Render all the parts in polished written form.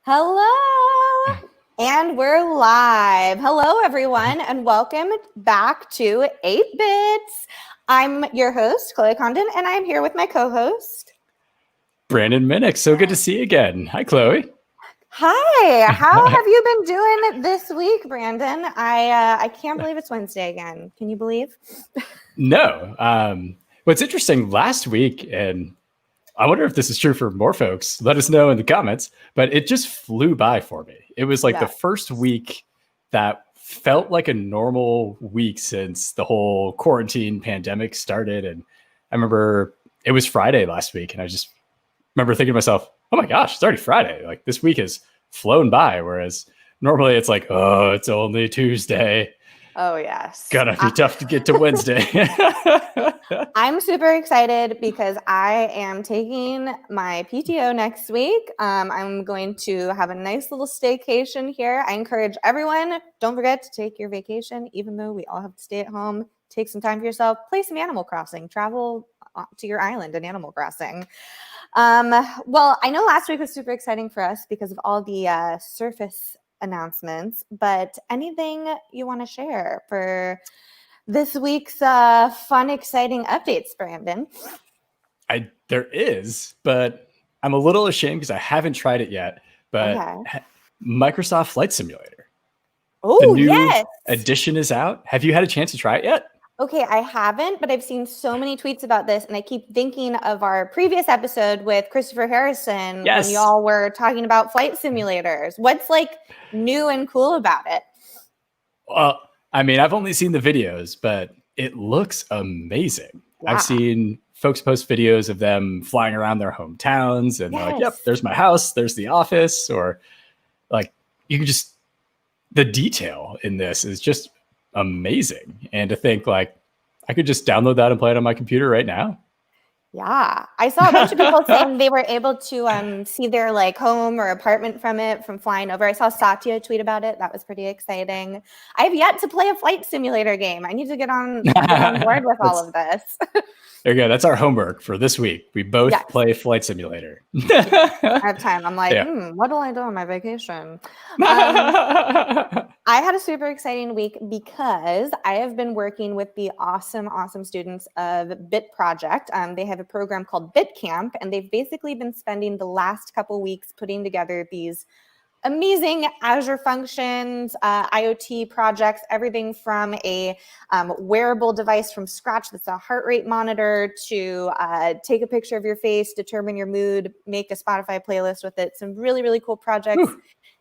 Hello, and we're live. Hello, everyone, and welcome back to 8 Bits. I'm your host, Chloe Condon, and I'm here with my co-host, Brandon Minnick. So good to see you again. Hi, Chloe. Hi. How have you been doing this week, Brandon? I can't believe it's Wednesday again. Can you believe? No. What's interesting, last week, and I wonder if this is true for more folks, let us know in the comments, but it just flew by for me. It was like the first week that felt like a normal week since the whole quarantine pandemic started. And I remember it was Friday last week, and I just remember thinking to myself, oh my gosh, it's already Friday. Like, this week has flown by, whereas normally it's like, oh, it's only Tuesday. Oh, yes. Gonna be tough to get to Wednesday. I'm super excited because I am taking my PTO next week. I'm going to have a nice little staycation here. I encourage everyone, don't forget to take your vacation, even though we all have to stay at home. Take some time for yourself, play some Animal Crossing, travel to your island in Animal Crossing. Well, I know last week was super exciting for us because of all the Surface announcements, but anything you want to share for this week's fun, exciting updates, Brandon? There is, but I'm a little ashamed because I haven't tried it yet. But Microsoft Flight Simulator. Oh, the new yes. edition is out. Have you had a chance to try it yet? Okay, I haven't, but I've seen so many tweets about this, and I keep thinking of our previous episode with Christopher Harrison when y'all were talking about flight simulators. What's like new and cool about it? Well, I mean, I've only seen the videos, but it looks amazing. Yeah. I've seen folks post videos of them flying around their hometowns, and they're like, yep, there's my house, there's the office, or like, you can just, the detail in this is just amazing. And to think like I could just download that and play it on my computer right now. Yeah, I saw a bunch of people saying they were able to see their like home or apartment from flying over. I saw Satya tweet about it. That was pretty exciting. I have yet to play a flight simulator game. I need to get on board with all of this. There you go. That's our homework for this week. We both play Flight Simulator. I have time. I'm like, what do I do on my vacation? I had a super exciting week because I have been working with the awesome students of Bit Project. They have a program called Bit Camp, and they've basically been spending the last couple weeks putting together these amazing Azure functions, IoT projects, everything from a wearable device from scratch that's a heart rate monitor to take a picture of your face, determine your mood, make a Spotify playlist with it. Some really, really cool projects.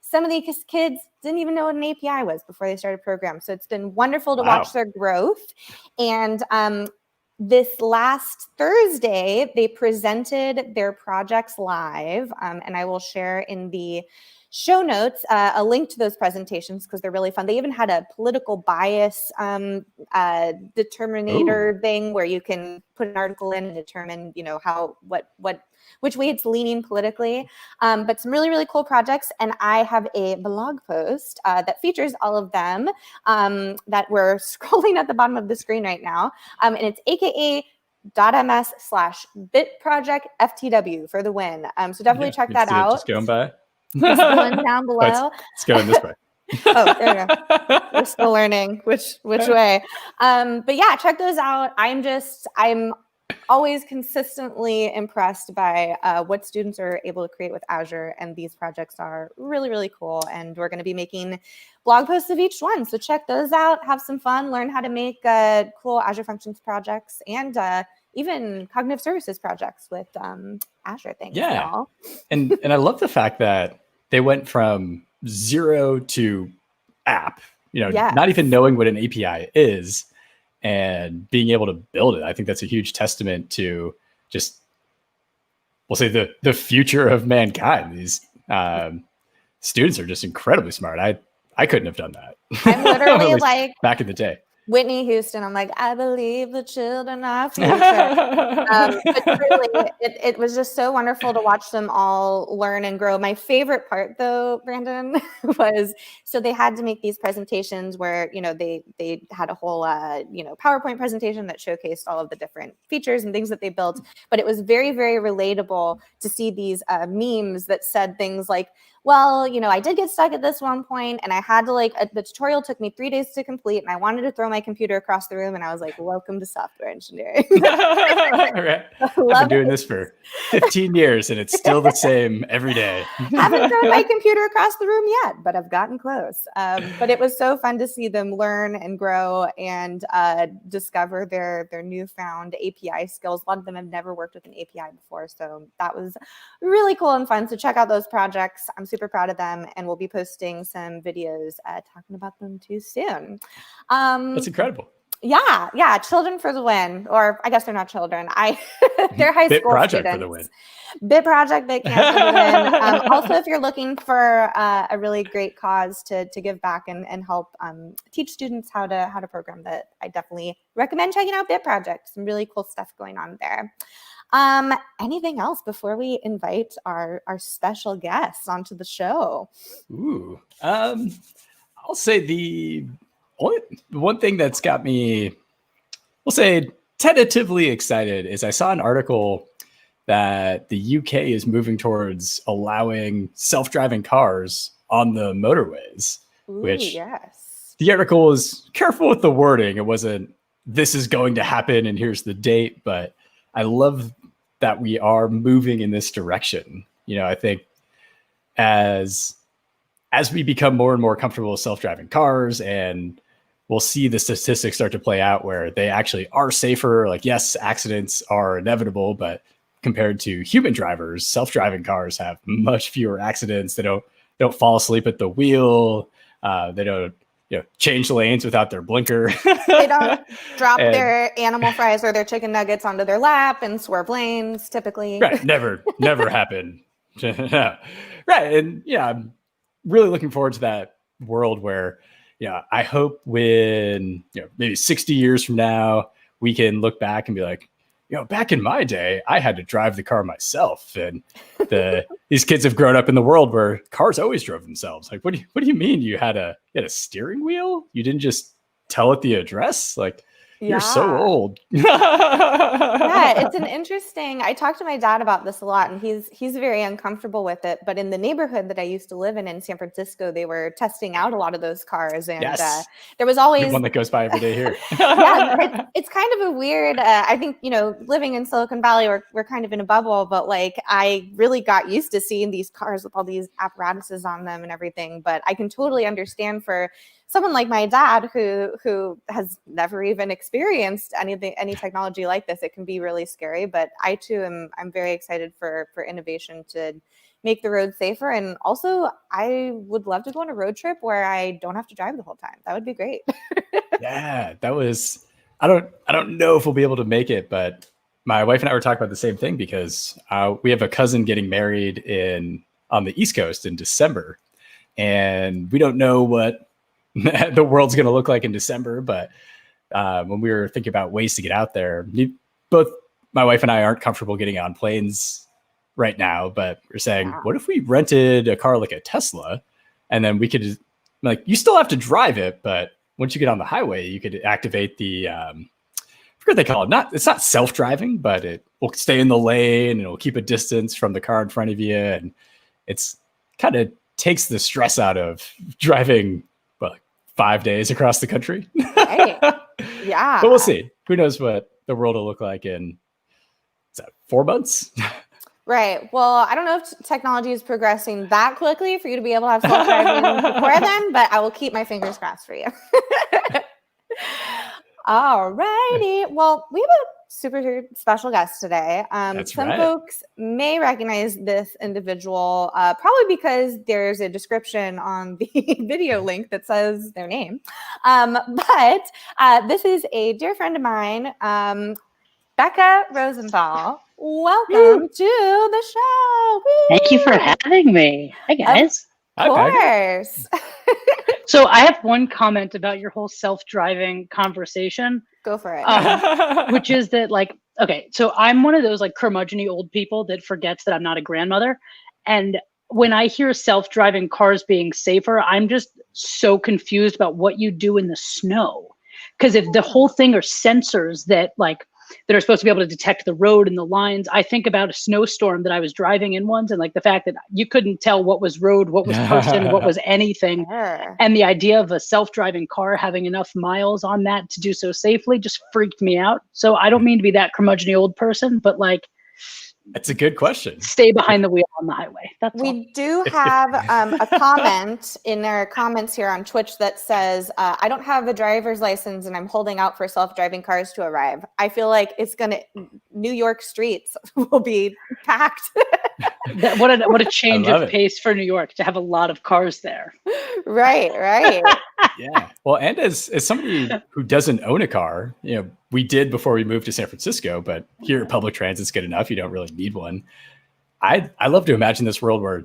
Some of these kids didn't even know what an API was before they started programs. So it's been wonderful to watch their growth. And this last Thursday, they presented their projects live, and I will share in the show notes a link to those presentations because they're really fun. They even had a political bias determinator thing where you can put an article in and determine, which way it's leaning politically. But some really, really cool projects. And I have a blog post that features all of them that we're scrolling at the bottom of the screen right now. And it's aka.ms/bitprojectftw for the win. So definitely check that out. Just going by. It's the link down below. It's going this way. Oh, there we go. We're still learning which way. But yeah, check those out. I'm always consistently impressed by what students are able to create with Azure, and these projects are really, really cool. And we're going to be making blog posts of each one. So check those out, have some fun, learn how to make cool Azure Functions projects, and even cognitive services projects with Azure things. Yeah. and I love the fact that they went from zero to app, not even knowing what an API is and being able to build it. I think that's a huge testament to just, we'll say the future of mankind. These students are just incredibly smart. I couldn't have done that. I'm literally like back in the day. Whitney Houston, I'm like, I believe the children are future. But really, it was just so wonderful to watch them all learn and grow. My favorite part, though, Brandon, was so they had to make these presentations where, they had a whole, PowerPoint presentation that showcased all of the different features and things that they built. But it was very, very relatable to see these memes that said things like, well, I did get stuck at this one point and I had to the tutorial took me 3 days to complete and I wanted to throw my computer across the room. And I was like, welcome to software engineering. Right. I've been doing this for 15 years and it's still the same every day. Haven't thrown my computer across the room yet, but I've gotten close. But it was so fun to see them learn and grow and discover their newfound API skills. A lot of them have never worked with an API before. So that was really cool and fun. So check out those projects. I'm super proud of them. And we'll be posting some videos talking about them too soon. That's incredible. Yeah. Children for the win. Or I guess they're not children. They're high Bit school project students. for the win. Bit project that can for the win. Also, if you're looking for a really great cause to give back and help teach students how to program, that I definitely recommend checking out Bit Project. Some really cool stuff going on there. Anything else before we invite our special guests onto the show? Ooh, I'll say the one thing that's got me, we'll say, tentatively excited is I saw an article that the UK is moving towards allowing self-driving cars on the motorways. Ooh, which yes. The article was careful with the wording. It wasn't, this is going to happen and here's the date, but I love that we are moving in this direction. I think as we become more and more comfortable with self-driving cars, and we'll see the statistics start to play out where they actually are safer. Like, yes, accidents are inevitable, but compared to human drivers, self-driving cars have much fewer accidents. They don't fall asleep at the wheel. They don't change lanes without their blinker. They don't drop their animal fries or their chicken nuggets onto their lap and swerve lanes, typically. Right. Never happen. Right. And I'm really looking forward to that world where, I hope when, maybe 60 years from now, we can look back and be like, back in my day, I had to drive the car myself. And these kids have grown up in the world where cars always drove themselves. Like, what do you mean you had a steering wheel? You didn't just tell it the address? Like, you're so old. Yeah, it's an interesting, I talked to my dad about this a lot and he's very uncomfortable with it. But in the neighborhood that I used to live in San Francisco, they were testing out a lot of those cars. And there was always one that goes by every day here. It's kind of a weird, I think, living in Silicon Valley, we're kind of in a bubble, but I really got used to seeing these cars with all these apparatuses on them and everything. But I can totally understand for someone like my dad who has never even experienced any technology like this, it can be really scary. But I too I'm very excited for innovation to make the road safer. And also I would love to go on a road trip where I don't have to drive the whole time. That would be great. Yeah, that was, I don't know if we'll be able to make it, but my wife and I were talking about the same thing because we have a cousin getting married on the East Coast in December. And we don't know what the world's going to look like in December. But when we were thinking about ways to get out there, both my wife and I aren't comfortable getting on planes right now, but we're saying, what if we rented a car like a Tesla and then we could, you still have to drive it, but once you get on the highway, you could activate the, I forget what they call it. It's not self-driving, but it will stay in the lane and it will keep a distance from the car in front of you. And it's kind of takes the stress out of driving 5 days across the country. Right. Yeah. But we'll see. Who knows what the world will look like in 4 months? Right. Well, I don't know if technology is progressing that quickly for you to be able to have self-driving before then, but I will keep my fingers crossed for you. All righty. Well, we have a super special guest today. Some folks may recognize this individual, probably because there's a description on the video link that says their name. But this is a dear friend of mine, Becca Rosenthal. Welcome to the show. Woo! Thank you for having me. Hi, guys. Of course. So I have one comment about your whole self-driving conversation. Go for it. Which is that, okay, so I'm one of those curmudgeon-y old people that forgets that I'm not a grandmother. And when I hear self-driving cars being safer, I'm just so confused about what you do in the snow. Because if the whole thing are sensors that that are supposed to be able to detect the road and the lines. I think about a snowstorm that I was driving in once, and like the fact that you couldn't tell what was road, what was person, what was anything. Sure. And the idea of a self-driving car having enough miles on that to do so safely just freaked me out. So I don't mean to be that curmudgeon old person, but like, that's a good question. Stay behind the wheel on the highway. That's all. We do have a comment in our comments here on Twitch that says, I don't have a driver's license and I'm holding out for self-driving cars to arrive. I feel like New York streets will be packed. What a change of pace for New York to have a lot of cars there. Right. Yeah. Well, and as somebody who doesn't own a car, we did before we moved to San Francisco, but here public transit's good enough. You don't really need one. I love to imagine this world where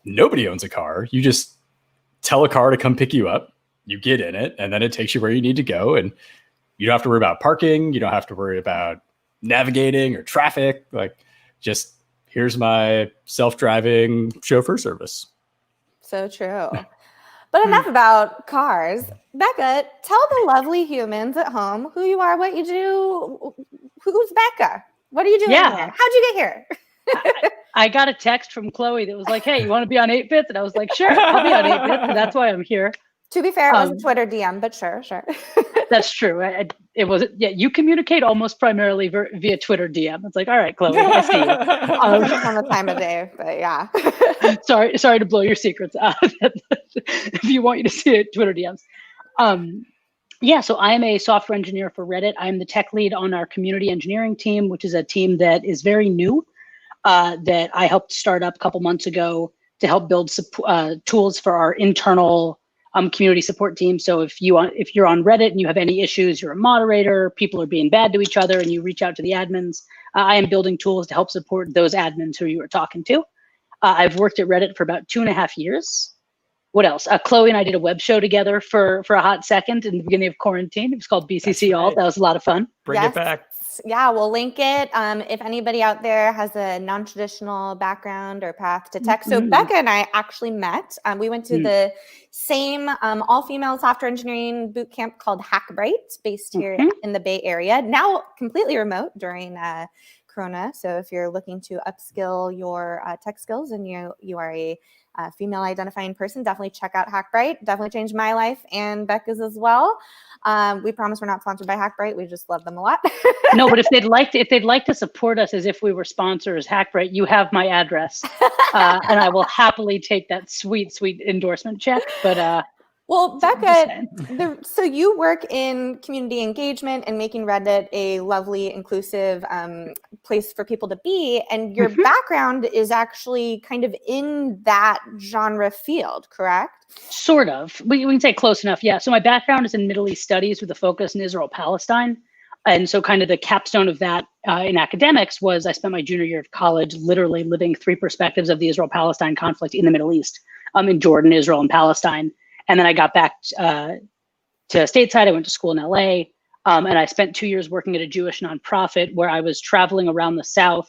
nobody owns a car. You just tell a car to come pick you up, you get in it, and then it takes you where you need to go. And you don't have to worry about parking. You don't have to worry about navigating or traffic. Like, just here's my self-driving chauffeur service. So true. But enough about cars. Becca, tell the lovely humans at home who you are, what you do. Who's Becca? What are you doing here? How'd you get here? I got a text from Chloe that was like, hey, you want to be on 8-Bits? And I was like, sure, I'll be on 8-Bits. And that's why I'm here. To be fair, it was a Twitter DM, but sure. That's true. It was, you communicate almost primarily via Twitter DM. It's like, all right, Chloe, I see you. Depends on the time of day, but yeah. sorry to blow your secrets out. If you want you to see it, Twitter DMs. So I am a software engineer for Reddit. I'm the tech lead on our community engineering team, which is a team that is very new, that I helped start up a couple months ago to help build tools for our internal community support team. So if you're on Reddit and you have any issues, you're a moderator, people are being bad to each other, and you reach out to the admins, I am building tools to help support those admins who you are talking to. I've worked at Reddit for about 2.5 years. What else? Chloe and I did a web show together for a hot second in the beginning of quarantine. It was called BCC Alt. That was a lot of fun. Bring it back. Yeah, we'll link it. If anybody out there has a non-traditional background or path to tech. So Becca and I actually met. We went to the same all-female software engineering boot camp called Hackbright, based here in the Bay Area. Now completely remote during Corona. So if you're looking to upskill your tech skills and you are a female identifying person, definitely check out Hackbright. Definitely changed my life and Becca's as well. We promise we're not sponsored by Hackbright. We just love them a lot. No, but if they'd like to support us as if we were sponsors, Hackbright, you have my address, and I will happily take that sweet endorsement check. But well, Becca, so you work in community engagement and making Reddit a lovely, inclusive place for people to be. And your background is actually kind of in that genre field, correct? Sort of. We can say close enough, yeah. So my background is in Middle East studies with a focus in Israel-Palestine. And so kind of the capstone of that in academics was I spent my junior year of college literally living 3 perspectives of the Israel-Palestine conflict in the Middle East, in Jordan, Israel, and Palestine. And then I got back to stateside. I went to school in LA, and I spent 2 years working at a Jewish nonprofit where I was traveling around the South,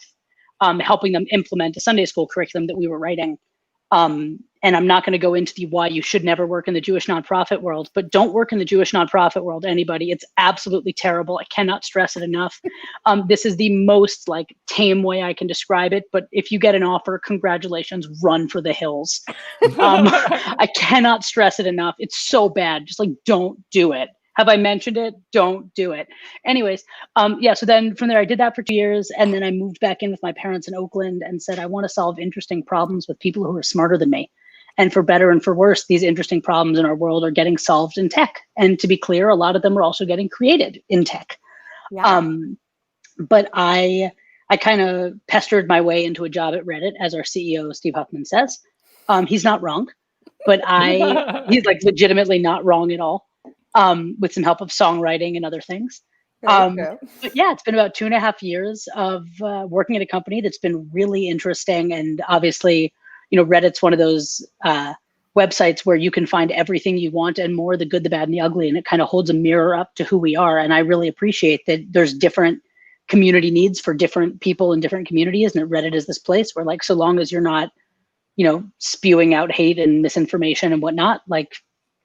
helping them implement a Sunday school curriculum that we were writing. And I'm not going to go into the why you should never work in the Jewish nonprofit world, but don't work in the Jewish nonprofit world, anybody. It's absolutely terrible. I cannot stress it enough. This is the most tame way I can describe it. But if you get an offer, congratulations, run for the hills. I cannot stress it enough. It's so bad. Just don't do it. Have I mentioned it? Don't do it. Anyways, so then from there, I did that for 2 years. And then I moved back in with my parents in Oakland and said, I want to solve interesting problems with people who are smarter than me. And for better and for worse, these interesting problems in our world are getting solved in tech. And to be clear, a lot of them are also getting created in tech. Yeah. But I kind of pestered my way into a job at Reddit, as our CEO, Steve Huffman, says. He's not wrong, but he's legitimately not wrong at all. With some help of songwriting and other things. But yeah, it's been about 2.5 years of working at a company that's been really interesting. And obviously, Reddit's one of those websites where you can find everything you want and more, the good, the bad, and the ugly. And it kind of holds a mirror up to who we are. And I really appreciate that there's different community needs for different people in different communities. And that Reddit is this place where so long as you're not, spewing out hate and misinformation and whatnot,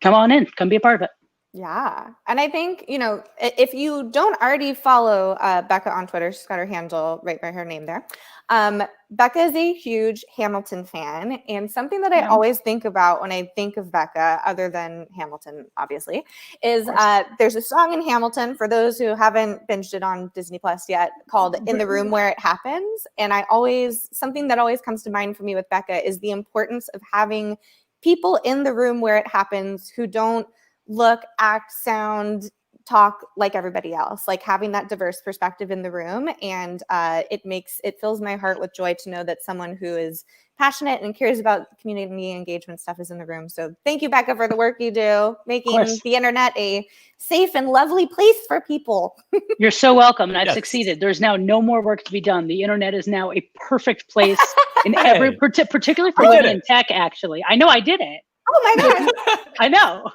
come on in, come be a part of it. Yeah. And I think, if you don't already follow Becca on Twitter, she's got her handle right by her name there. Becca is a huge Hamilton fan. And something that I always think about when I think of Becca, other than Hamilton, obviously, is there's a song in Hamilton, for those who haven't binged it on Disney Plus yet, called In the Room Where It Happens. And something that always comes to mind for me with Becca is the importance of having people in the room where it happens who don't look, act, sound, talk like everybody else, like having that diverse perspective in the room. And it fills my heart with joy to know that someone who is passionate and cares about community engagement stuff is in the room. So thank you, Becca, for the work you do, making the internet a safe and lovely place for people. You're so welcome. And I've succeeded. There's now no more work to be done. The internet is now a perfect place in every, particularly for women in tech, actually. I know I did it. Oh my God. I know.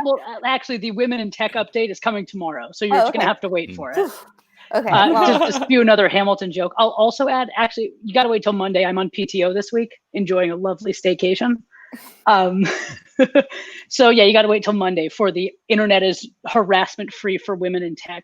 Well, actually, the Women in Tech update is coming tomorrow. So you're just going to have to wait for it. Okay. Just spew another Hamilton joke. I'll also add, actually, you got to wait till Monday. I'm on PTO this week, enjoying a lovely staycation. So yeah, you got to wait till Monday for the internet is harassment free for women in tech.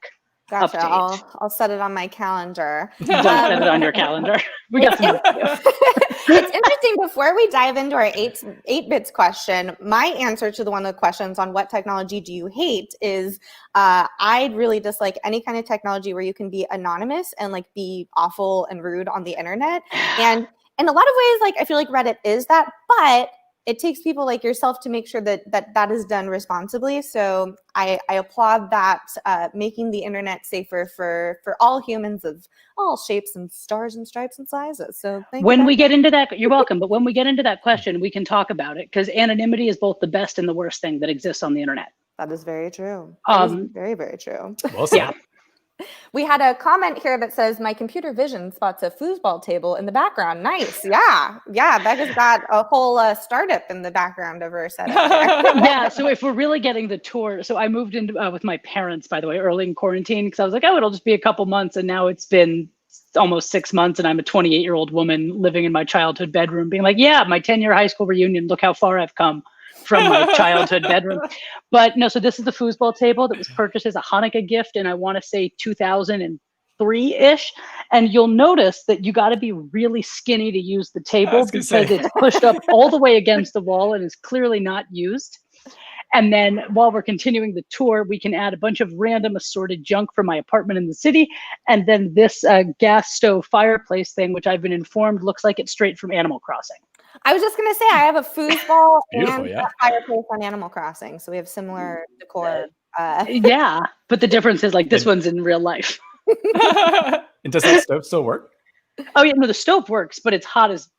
Gotcha. Update. I'll set it on my calendar. Don't set it on your calendar. We got some. It's interesting. Before we dive into our 8-bits question, my answer to one of the questions on what technology do you hate is I really dislike any kind of technology where you can be anonymous and like be awful and rude on the internet. And in a lot of ways, like I feel like Reddit is that, but it takes people like yourself to make sure that is done responsibly. So I applaud that, making the internet safer for all humans of all shapes and stars and stripes and sizes. So when we get into that, you're welcome. But when we get into that question, we can talk about it, because anonymity is both the best and the worst thing that exists on the internet. That is very true. That is very, very true. Well said. Yeah. We had a comment here that says, my computer vision spots a foosball table in the background. Nice. Yeah. Becca's got a whole startup in the background of her setup. Yeah. So if we're really getting the tour, so I moved in with my parents, by the way, early in quarantine, because I was like, oh, it'll just be a couple months. And now it's been almost 6 months. And I'm a 28-year-old woman living in my childhood bedroom being like, yeah, my 10-year high school reunion. Look how far I've come from my childhood bedroom. But no, so this is the foosball table that was purchased as a Hanukkah gift in, I want to say, 2003-ish. And you'll notice that you got to be really skinny to use the table, because it's pushed up all the way against the wall and is clearly not used. And then while we're continuing the tour, we can add a bunch of random assorted junk from my apartment in the city. And then this gas stove fireplace thing, which I've been informed looks like it's straight from Animal Crossing. I was just going to say, I have a foosball and a fireplace on Animal Crossing. So we have similar decor. Yeah, but the difference is like this one's in real life. And does that stove still work? Oh yeah, no, the stove works, but it's hot as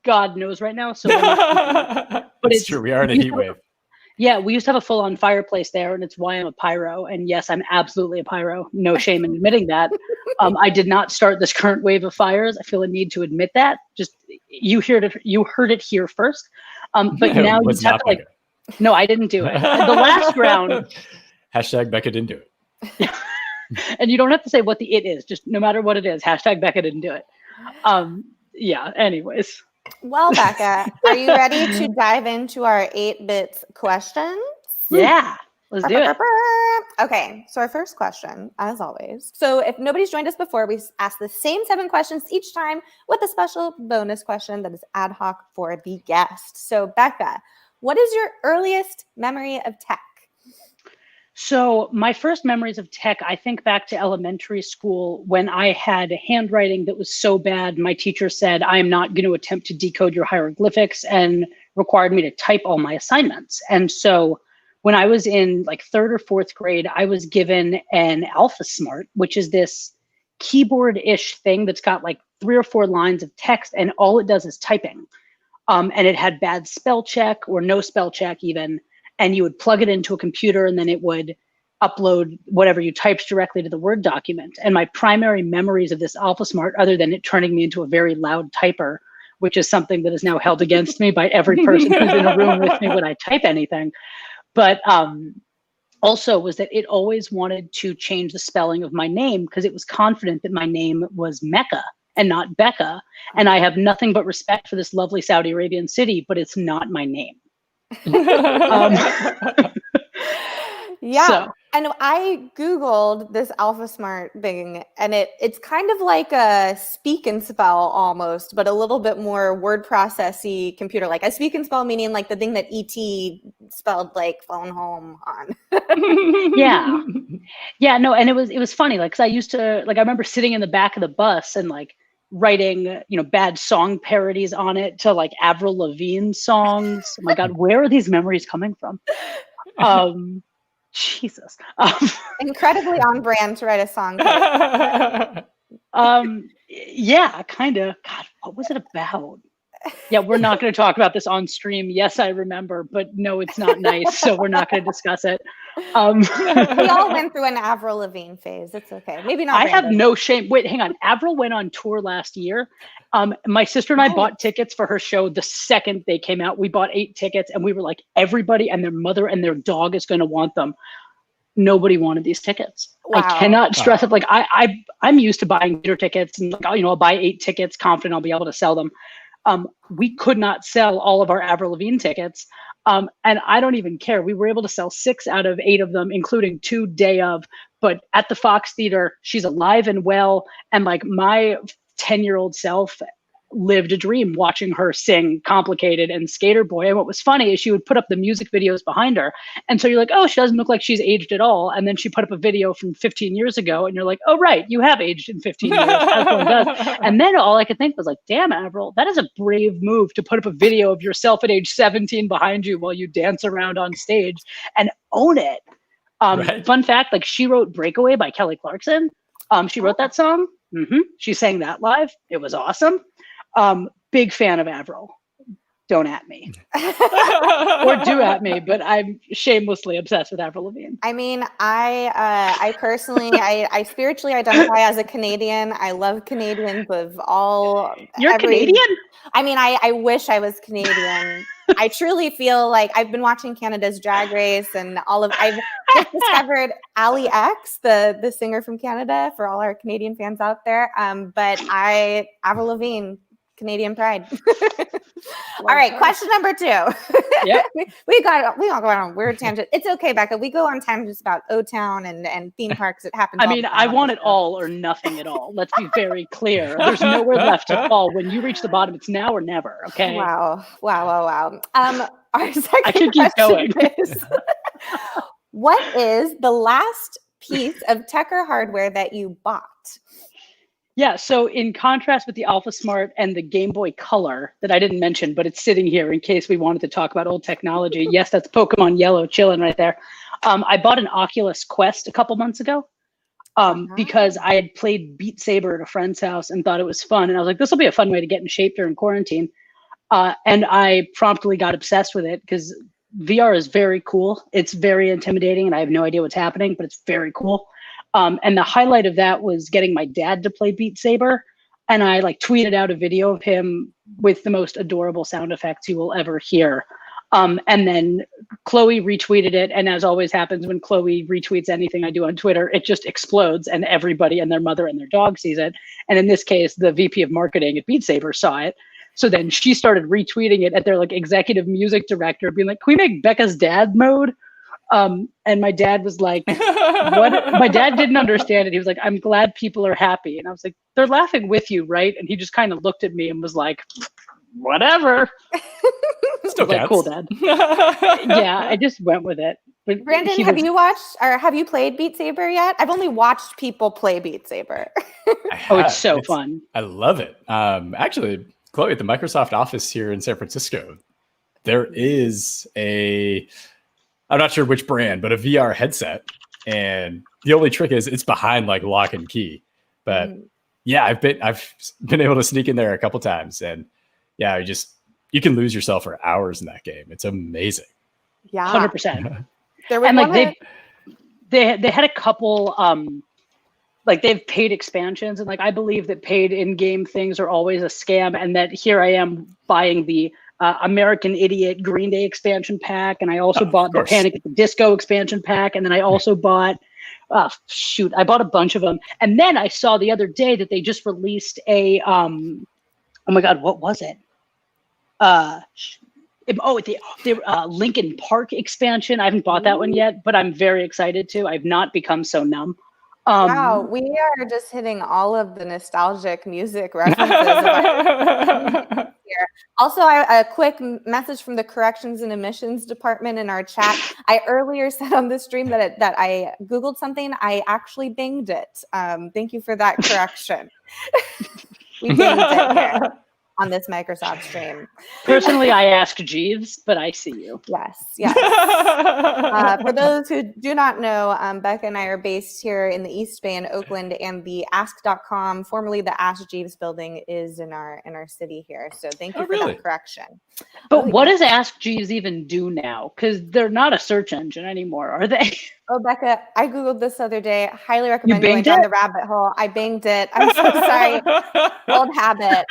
God knows right now. So, but it's true. We are in a heat wave. Yeah, we used to have a full-on fireplace there, and it's why I'm a pyro. And yes, I'm absolutely a pyro. No shame in admitting that. I did not start this current wave of fires. I feel a need to admit that. Just you heard it here first. But now you have to no, I didn't do it. The last round. Hashtag Becca didn't do it. And you don't have to say what the it is. Just no matter what it is. Hashtag Becca didn't do it. Yeah. Anyways. Well, Becca, are you ready to dive into our 8-bits questions? Yeah, let's do it. Okay, so our first question, as always. So if nobody's joined us before, we ask the same 7 questions each time with a special bonus question that is ad hoc for the guest. So Becca, what is your earliest memory of tech? So my first memories of tech, I think back to elementary school when I had handwriting that was so bad. My teacher said, I am not going to attempt to decode your hieroglyphics, and required me to type all my assignments. And so when I was in like 3rd or 4th grade, I was given an Alpha Smart, which is this keyboard-ish thing that's got like 3 or 4 lines of text, and all it does is typing. And it had bad spell check or no spell check even. And you would plug it into a computer, and then it would upload whatever you typed directly to the Word document. And my primary memories of this Alpha Smart, other than it turning me into a very loud typer, which is something that is now held against me by every person who's in a room with me when I type anything. But also was that it always wanted to change the spelling of my name, because it was confident that my name was Mecca and not Becca. And I have nothing but respect for this lovely Saudi Arabian city, but it's not my name. Yeah. So. And I Googled this AlphaSmart thing, and it's kind of like a speak and spell almost, but a little bit more word processy computer. Like a speak and spell meaning like the thing that ET spelled like phone home on. Yeah. Yeah, no, and it was funny, like, 'cause I used to, like, I remember sitting in the back of the bus and like writing, bad song parodies on it to like Avril Lavigne songs. Oh my God, where are these memories coming from? Jesus. Incredibly on brand to write a song. Yeah, kind of. God, what was it about? Yeah, we're not going to talk about this on stream. Yes, I remember, but no, it's not nice, so we're not going to discuss it. We all went through an Avril Lavigne phase. It's okay. Maybe not. I have no shame. Wait, hang on. Avril went on tour last year. My sister and I bought tickets for her show the second they came out. We bought 8 tickets, and we were like, everybody and their mother and their dog is going to want them. Nobody wanted these tickets. Wow. I cannot stress it. Like I'm used to buying theater tickets, and like, I'll buy 8 tickets, confident I'll be able to sell them. We could not sell all of our Avril Lavigne tickets. And I don't even care. We were able to sell 6 out of 8 of them, including 2 day of. But at the Fox Theater, she's alive and well. And like my 10-year-old self lived a dream watching her sing Complicated and Skater Boy. And what was funny is she would put up the music videos behind her. And so you're like, oh, she doesn't look like she's aged at all. And then she put up a video from 15 years ago. And you're like, oh, right, you have aged in 15 years, as one does. And then all I could think was like, damn, Avril, that is a brave move to put up a video of yourself at age 17 behind you while you dance around on stage and own it. Right. Fun fact, like she wrote Breakaway by Kelly Clarkson. She wrote that song. She sang that live. It was awesome. Big fan of Avril. Don't at me. Or do at me, but I'm shamelessly obsessed with Avril Lavigne. I mean, I personally, I spiritually identify as a Canadian. I love Canadians of all. You're Canadian? I mean, I wish I was Canadian. I truly feel like I've been watching Canada's Drag Race and I've just discovered Ali X, the singer from Canada, for all our Canadian fans out there. But Avril Lavigne, Canadian pride. All right, question number 2. Yeah, we all go on weird tangent. It's okay, Becca. We go on tangents about O-Town and theme parks. It happens. I mean, I want it all or nothing at all. Let's be very clear. There's nowhere left to fall. When you reach the bottom, it's now or never. Okay. Wow. Our second I could keep going. Is, what is the last piece of tech or hardware that you bought? Yeah, so in contrast with the AlphaSmart and the Game Boy Color that I didn't mention, but it's sitting here in case we wanted to talk about old technology. Yes, that's Pokemon Yellow chilling right there. I bought an Oculus Quest a couple months ago because I had played Beat Saber at a friend's house and thought it was fun. And I was like, this will be a fun way to get in shape during quarantine. And I promptly got obsessed with it because VR is very cool. It's very intimidating and I have no idea what's happening, but it's very cool. And the highlight of that was getting my dad to play Beat Saber. And I like tweeted out a video of him with the most adorable sound effects you will ever hear. And then Chloe retweeted it. And as always happens when Chloe retweets anything I do on Twitter, it just explodes and everybody and their mother and their dog sees it. And in this case, the VP of marketing at Beat Saber saw it. So then she started retweeting it at their like executive music director being like, can we make Becca's dad mode? And my dad was like, what? My dad didn't understand it. He was like, I'm glad people are happy. And I was like, they're laughing with you, right? And he just kind of looked at me and was like, whatever. Still like, cool, Dad. Yeah, I just went with it. But Brandon, have you watched or have you played Beat Saber yet? I've only watched people play Beat Saber. Oh, it's so fun. I love it. Actually, Chloe, at the Microsoft office here in San Francisco, there is I'm not sure which brand, but a VR headset. And the only trick is it's behind like lock and key. But yeah, I've been able to sneak in there a couple times. And yeah, you can lose yourself for hours in that game. It's amazing. Yeah. 100%. And like they had a couple like they've paid expansions, and like I believe that paid in-game things are always a scam, and that here I am buying the American Idiot Green Day expansion pack, and I also bought the Panic at the Disco expansion pack, and then I also bought I bought a bunch of them. And then I saw the other day that they just released a oh my god, what was it? The Lincoln Park expansion. I haven't bought that one yet, but I'm very excited to. I've not become so numb. Wow, we are just hitting all of the nostalgic music references. Here. Also, a quick message from the Corrections and Admissions Department in our chat. I earlier said on this stream that I Googled something. I actually binged it. Thank you for that correction. We binged it here on this Microsoft stream. Personally, I asked Jeeves, but I see you. Yes. For those who do not know, Becca and I are based here in the East Bay in Oakland, and the Ask.com, formerly the Ask Jeeves building, is in our city here. So thank you for that correction. But what does Ask Jeeves even do now? Because they're not a search engine anymore, are they? Oh, Becca, I Googled this the other day. Highly recommend going down the rabbit hole. I banged it. I'm so sorry. Old habit.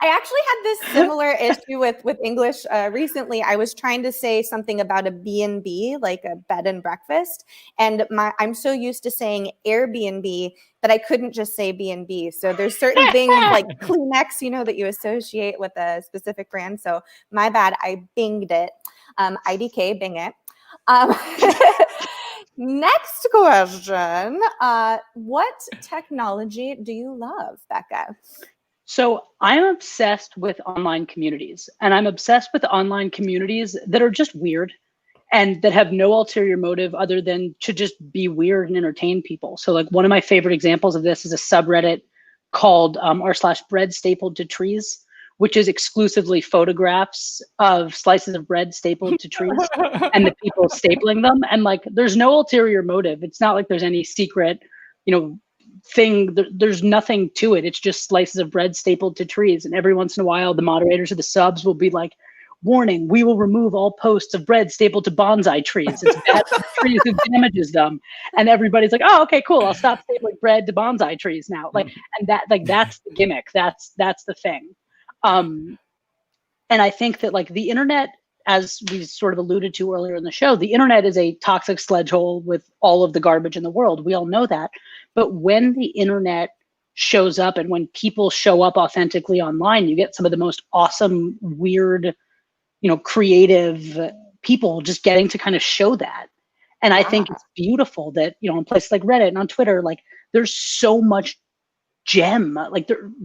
I actually had this similar issue with English recently. I was trying to say something about a B&B, like a bed and breakfast. And I'm so used to saying Airbnb that I couldn't just say B&B. So there's certain things like Kleenex, that you associate with a specific brand. So my bad, I binged it. IDK, bing it. Next question. What technology do you love, Becca? So I'm obsessed with online communities, and I'm obsessed with online communities that are just weird and that have no ulterior motive other than to just be weird and entertain people. So like one of my favorite examples of this is a subreddit called r/bread stapled to trees, which is exclusively photographs of slices of bread stapled to trees and the people stapling them. And like, there's no ulterior motive. It's not like there's any secret, thing. There's nothing to it. It's just slices of bread stapled to trees. And every once in a while, the moderators of the subs will be like, warning, we will remove all posts of bread stapled to bonsai trees. It's bad for the trees, it damages them. And everybody's like, oh, okay, cool. I'll stop stapling bread to bonsai trees now. That's the gimmick. That's the thing. And I think that the internet, as we sort of alluded to earlier in the show, the internet is a toxic sledge hole with all of the garbage in the world. We all know that. But when the internet shows up and when people show up authentically online, you get some of the most awesome, weird, creative people just getting to kind of show that. And I think it's beautiful that, in places like Reddit and on Twitter, there's so much gem.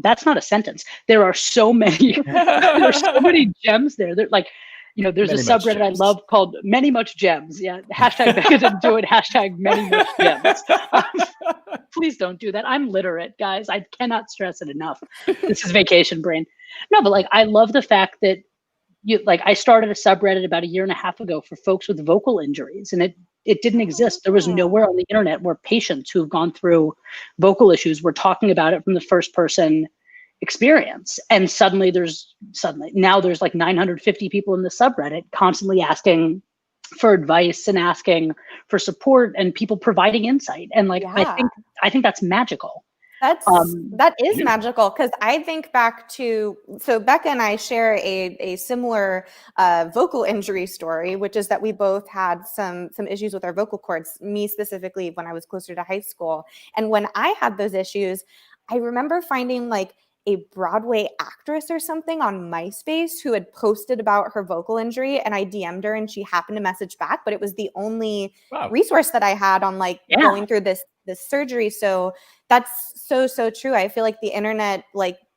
That's not a sentence. There are so many, there's so many gems there. There's a subreddit I love called Many Much Gems. Yeah. Hashtag Becca didn't do it. Hashtag Many Much Gems. Please don't do that. I'm literate, guys. I cannot stress it enough. This is vacation brain. No, but I love the fact that I started a subreddit about 1.5 years ago for folks with vocal injuries, and it didn't exist. There was nowhere on the internet where patients who've gone through vocal issues were talking about it from the first person experience. And suddenly there's 950 people in the subreddit constantly asking for advice and asking for support and people providing insight. And I think that's magical. That is magical, because I think back to, so Becca and I share a similar vocal injury story, which is that we both had some issues with our vocal cords, me specifically when I was closer to high school. And when I had those issues, I remember finding a Broadway actress or something on MySpace who had posted about her vocal injury, and I DM'd her and she happened to message back, but it was the only resource that I had on going through this surgery. So that's so true. I feel like the internet,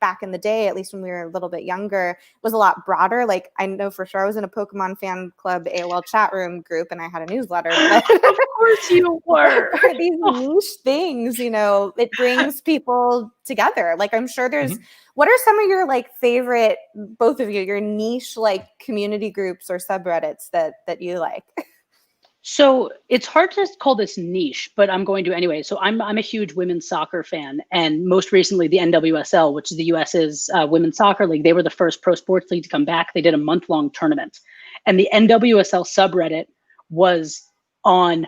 back in the day, at least when we were a little bit younger, was a lot broader. I know for sure I was in a Pokemon fan club AOL chat room group and I had a newsletter. But of course you were. These niche things, it brings people together. I'm sure there's, what are some of your favorite, both of you, your niche community groups or subreddits that you like? So it's hard to call this niche, but I'm going to anyway. So I'm a huge women's soccer fan, and most recently the NWSL, which is the US's women's soccer league. They were the first pro sports league to come back. They did a month-long tournament, and the NWSL subreddit was on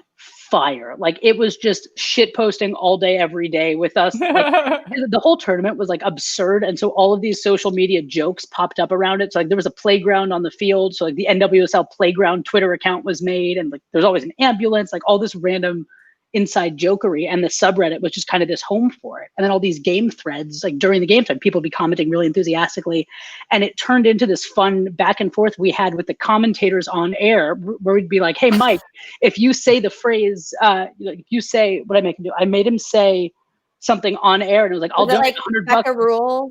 fire. It was just shit posting all day, every day with us. The whole tournament was absurd. And so all of these social media jokes popped up around it. So there was a playground on the field. So the NWSL playground Twitter account was made, and there's always an ambulance, all this random inside jokery, and the subreddit was just kind of this home for it. And then all these game threads, like during the game time, people would be commenting really enthusiastically, and it turned into this fun back and forth we had with the commentators on air, where we'd be like, hey Mike, if you say the phrase, if you say, what I make him do, I made him say something on air, and it was like, I'll do like $100. Becca Rule?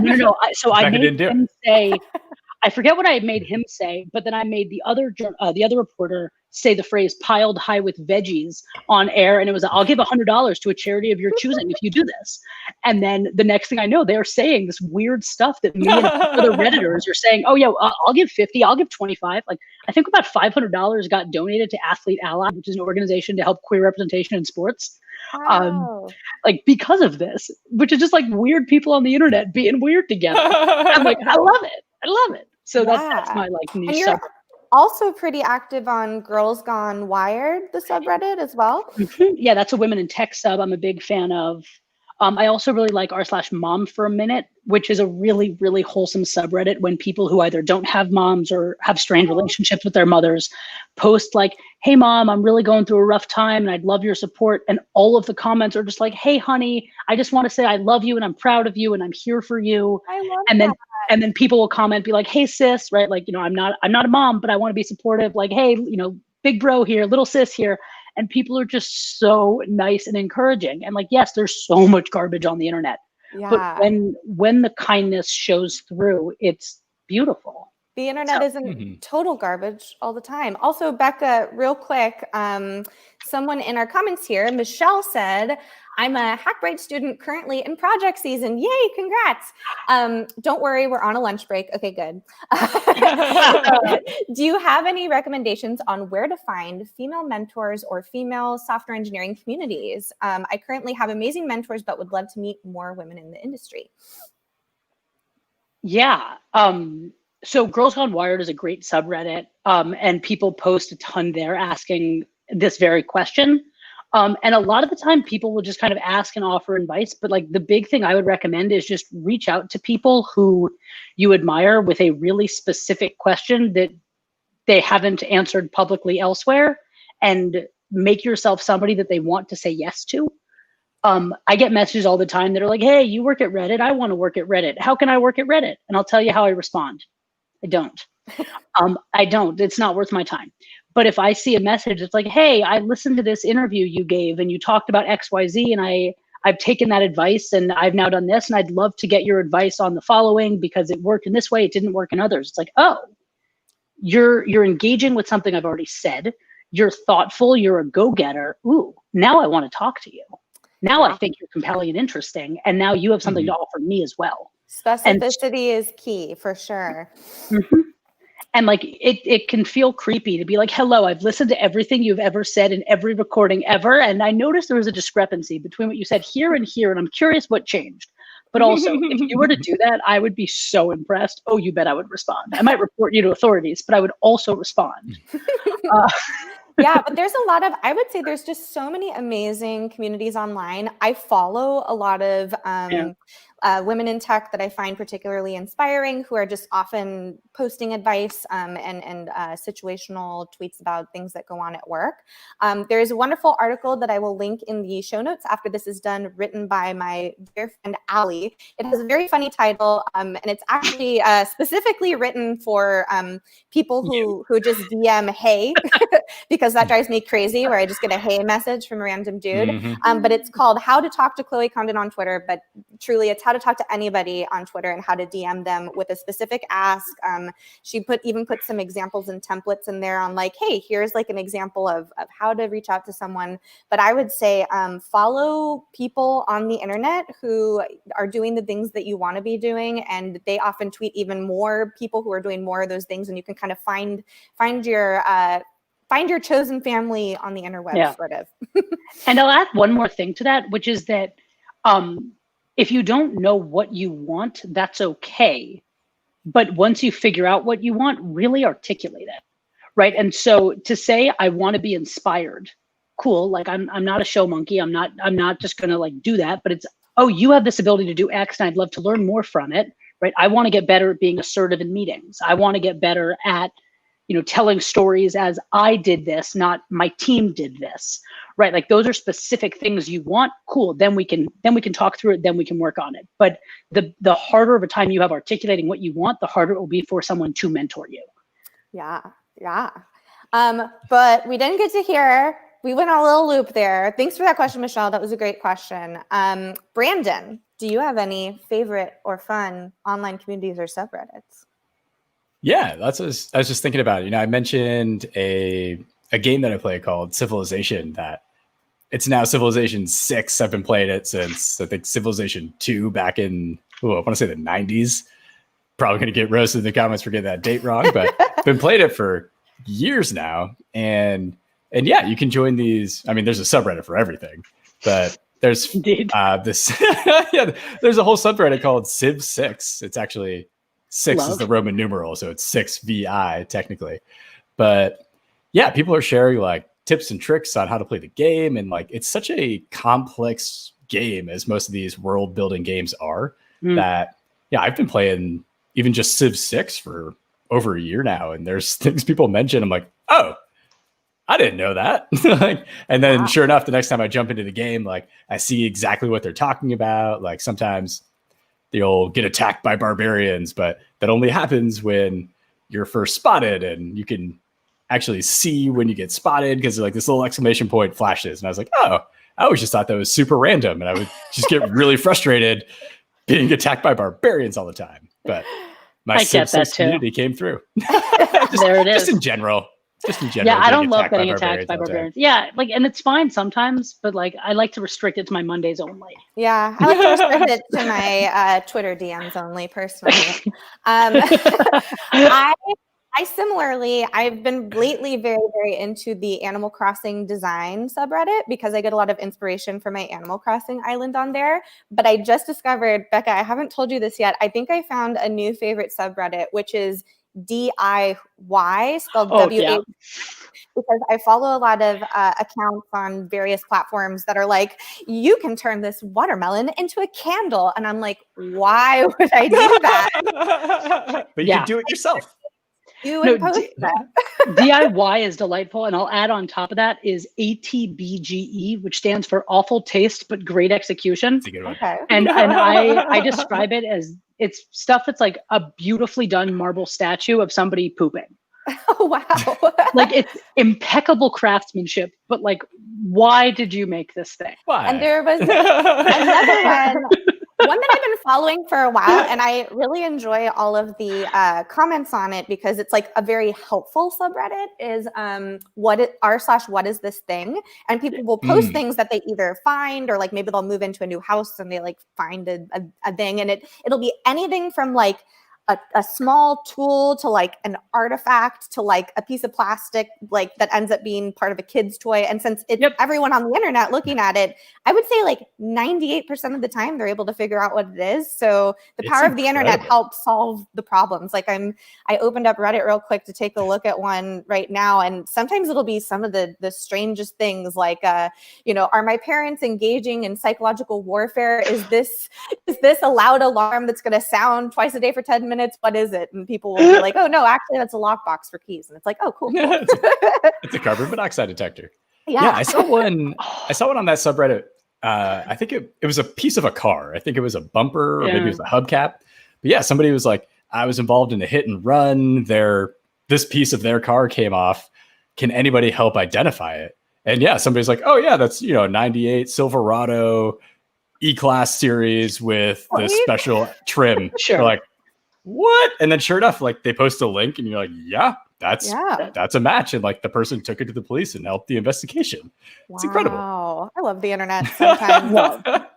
No. So I made him say, I forget what I made him say, but then I made the other reporter say the phrase "piled high with veggies" on air, and it was, I'll give $100 to a charity of your choosing if you do this. And then the next thing I know, they're saying this weird stuff that me and other Redditors are saying, oh yeah, I'll give 50, I'll give 25. Like, I think about $500 got donated to Athlete Ally, which is an organization to help queer representation in sports. Wow. Like, because of this, which is just like weird people on the internet being weird together. I'm like, I love it. So that's my like niche. And you're also pretty active on Girls Gone Wired, the subreddit as well. Mm-hmm. Yeah, that's a women in tech sub I'm a big fan of. I also really like r/mom for a minute, which is a really, really wholesome subreddit when people who either don't have moms or have strained relationships with their mothers post like, hey mom, I'm really going through a rough time and I'd love your support. And all of the comments are just like, hey honey, I just want to say I love you and I'm proud of you and I'm here for you. I love and then that. And then people will comment, be like, hey sis, right? Like, I'm not a mom, but I want to be supportive. Like, hey, big bro here, little sis here. And people are just so nice and encouraging. And like, yes, there's so much garbage on the internet. Yeah. But when the kindness shows through, it's beautiful. The internet isn't total garbage all the time. Also, Becca, real quick, someone in our comments here, Michelle said, I'm a Hackbright student currently in project season. Yay, congrats. Don't worry, we're on a lunch break. Okay, good. Do you have any recommendations on where to find female mentors or female software engineering communities? I currently have amazing mentors, but would love to meet more women in the industry. Yeah. So Girls Gone Wired is a great subreddit, and people post a ton there asking this very question. And a lot of the time people will just kind of ask and offer advice, but like the big thing I would recommend is just reach out to people who you admire with a really specific question that they haven't answered publicly elsewhere, and make yourself somebody that they want to say yes to. I get messages all the time that are like, hey, you work at Reddit. I want to work at Reddit. How can I work at Reddit? And I'll tell you how I respond. I don't. I don't. It's not worth my time. But if I see a message that's like, hey, I listened to this interview you gave and you talked about XYZ, and I've taken that advice and I've now done this, and I'd love to get your advice on the following because it worked in this way, it didn't work in others. It's like, oh, you're engaging with something I've already said. You're thoughtful. You're a go-getter. Ooh, now I want to talk to you. Now I think you're compelling and interesting. And now you have something to offer me as well. Specificity is key for sure. Mm-hmm. And like, it can feel creepy to be like, hello, I've listened to everything you've ever said in every recording ever. And I noticed there was a discrepancy between what you said here and here. And I'm curious what changed. But also, if you were to do that, I would be so impressed. Oh, you bet I would respond. I might report you to authorities, but I would also respond. Yeah, but there's a lot of, I would say there's just so many amazing communities online. I follow a lot of women in tech that I find particularly inspiring, who are just often posting advice and situational tweets about things that go on at work. There is a wonderful article that I will link in the show notes after this is done, written by my dear friend Allie. It has a very funny title, and it's actually specifically written for people who just DM hey, because that drives me crazy, where I just get a hey message from a random dude. But it's called How to Talk to Chloe Condon on Twitter, but truly it's how to talk to anybody on Twitter and how to DM them with a specific ask. She even put some examples and templates in there on like, hey, here's like an example of how to reach out to someone. But I would say follow people on the internet who are doing the things that you want to be doing, and they often tweet even more people who are doing more of those things, and you can kind of find your chosen family on the interwebs, sort of. And I'll add one more thing to that, which is that if you don't know what you want, that's okay. But once you figure out what you want, really articulate it, right? And so to say, I want to be inspired, cool. Like I'm not a show monkey. I'm not just gonna like do that, but it's, oh, you have this ability to do X and I'd love to learn more from it, right? I want to get better at being assertive in meetings. I want to get better at, telling stories as I did this, not my team did this, right? Like those are specific things you want. Cool. Then we can talk through it. Then we can work on it. But the harder of a time you have articulating what you want, the harder it will be for someone to mentor you. Yeah. But we didn't get to hear. We went on a little loop there. Thanks for that question, Michelle. That was a great question. Brandon, do you have any favorite or fun online communities or subreddits? Yeah, I was just thinking about it. I mentioned a game that I play called Civilization. That it's now Civilization 6. I've been playing it since I think Civilization 2 back in I want to say the 90s. Probably going to get roasted in the comments for getting that date wrong, but I've been playing it for years now. And yeah, you can join these. I mean, there's a subreddit for everything, but there's this. Yeah, there's a whole subreddit called Civ 6. It's actually 6 is the Roman numeral, so it's 6VI technically. But yeah, people are sharing like tips and tricks on how to play the game, and like it's such a complex game as most of these world building games are. That I've been playing even just Civ 6 for over a year now, and there's things people mention. I'm like, oh, I didn't know that. And then sure enough, the next time I jump into the game, like I see exactly what they're talking about. Like sometimes you'll get attacked by barbarians, but that only happens when you're first spotted, and you can actually see when you get spotted because like this little exclamation point flashes. And I was like, oh, I always just thought that was super random, and I would just get really frustrated being attacked by barbarians all the time. But my Civ 6 community came through. There it is. Just in general. Yeah, I don't love getting attacked by barbarians. Yeah, like, and it's fine sometimes, but like I like to restrict it to my Mondays only. Yeah, I like to restrict it to my Twitter DMs only, personally. I similarly, I've been lately very, very into the Animal Crossing design subreddit because I get a lot of inspiration from my Animal Crossing island on there. But I just discovered, Becca, I haven't told you this yet. I think I found a new favorite subreddit, which is DIY, spelled W-A. Yeah. Because I follow a lot of accounts on various platforms that are like, you can turn this watermelon into a candle. And I'm like, why would I do that? But you can do it yourself. DIY is delightful, and I'll add on top of that is ATBGE, which stands for awful taste but great execution. That's a good one. Okay. And I describe it as it's stuff that's like a beautifully done marble statue of somebody pooping. Oh wow! Like it's impeccable craftsmanship, but like, why did you make this thing? Why? And there was another one that I've been following for a while, and I really enjoy all of the comments on it because it's like a very helpful subreddit. Is what is this thing? And people will post things that they either find or like maybe they'll move into a new house and they like find a thing, and it'll be anything from like a small tool to like an artifact to like a piece of plastic like that ends up being part of a kid's toy. And since everyone on the internet looking at it, I would say like 98% of the time they're able to figure out what it is. So the power of the internet helps solve the problems. Like I opened up Reddit real quick to take a look at one right now, and sometimes it'll be some of the strangest things like are my parents engaging in psychological warfare? Is this a loud alarm that's going to sound twice a day for 10 minutes? What is it? And people will be like, oh no, actually that's a lockbox for keys. And it's like, oh cool. It's a carbon monoxide detector. Yeah, I saw one on that subreddit. I think it was a piece of a car. I think it was a bumper or maybe it was a hubcap. But yeah, somebody was like, I was involved in a hit and run. This piece of their car came off. Can anybody help identify it? And yeah, somebody's like, oh yeah, that's 98 Silverado E-Class series with the special trim. Sure. We're like, what? And then sure enough, like they post a link and you're like, yeah, that's a match. And like the person took it to the police and helped the investigation. Wow. It's incredible. I love the internet sometimes.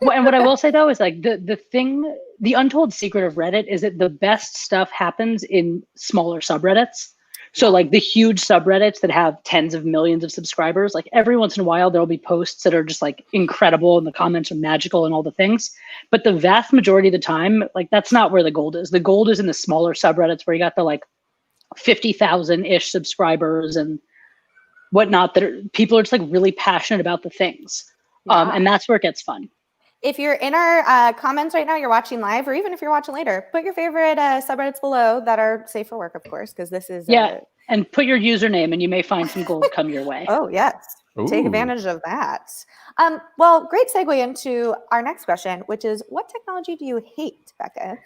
And what I will say though is like the untold secret of Reddit is that the best stuff happens in smaller subreddits. So like the huge subreddits that have tens of millions of subscribers, like every once in a while, there'll be posts that are just like incredible and the comments are magical and all the things. But the vast majority of the time, like that's not where the gold is. The gold is in the smaller subreddits where you got the like 50,000-ish subscribers and whatnot that people are just like really passionate about the things. And that's where it gets fun. If you're in our comments right now, you're watching live, or even if you're watching later, put your favorite subreddits below that are safe for work, of course, because this is And put your username and you may find some gold come your way. Oh, yes. Ooh. Take advantage of that. Well, great segue into our next question, which is, what technology do you hate, Becca?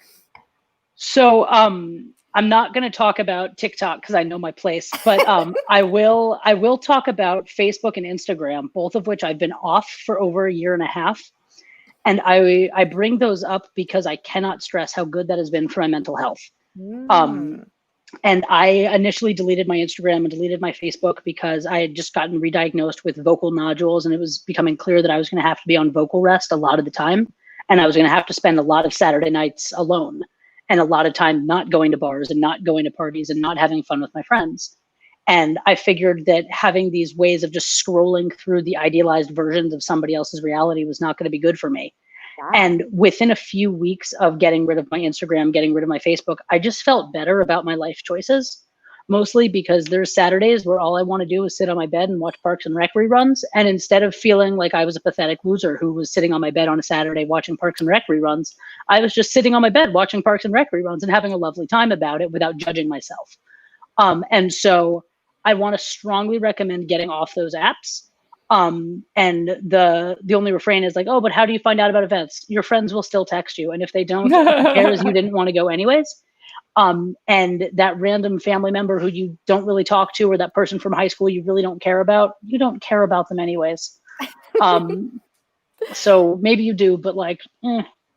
So I'm not going to talk about TikTok because I know my place, but I will talk about Facebook and Instagram, both of which I've been off for over a year and a half. And I bring those up because I cannot stress how good that has been for my mental health. And I initially deleted my Instagram and deleted my Facebook because I had just gotten re-diagnosed with vocal nodules, and it was becoming clear that I was going to have to be on vocal rest a lot of the time. And I was going to have to spend a lot of Saturday nights alone and a lot of time not going to bars and not going to parties and not having fun with my friends. And I figured that having these ways of just scrolling through the idealized versions of somebody else's reality was not going to be good for me. Wow. And within a few weeks of getting rid of my Instagram, getting rid of my Facebook, I just felt better about my life choices, mostly because there's Saturdays where all I want to do is sit on my bed and watch Parks and Rec reruns. And instead of feeling like I was a pathetic loser who was sitting on my bed on a Saturday watching Parks and Rec reruns, I was just sitting on my bed watching Parks and Rec reruns and having a lovely time about it without judging myself. And so I want to strongly recommend getting off those apps. And the only refrain is like, oh, but how do you find out about events? Your friends will still text you. And if they don't, who cares? You didn't want to go anyways. And that random family member who you don't really talk to, or that person from high school you really don't care about, you don't care about them anyways. So maybe you do, but like,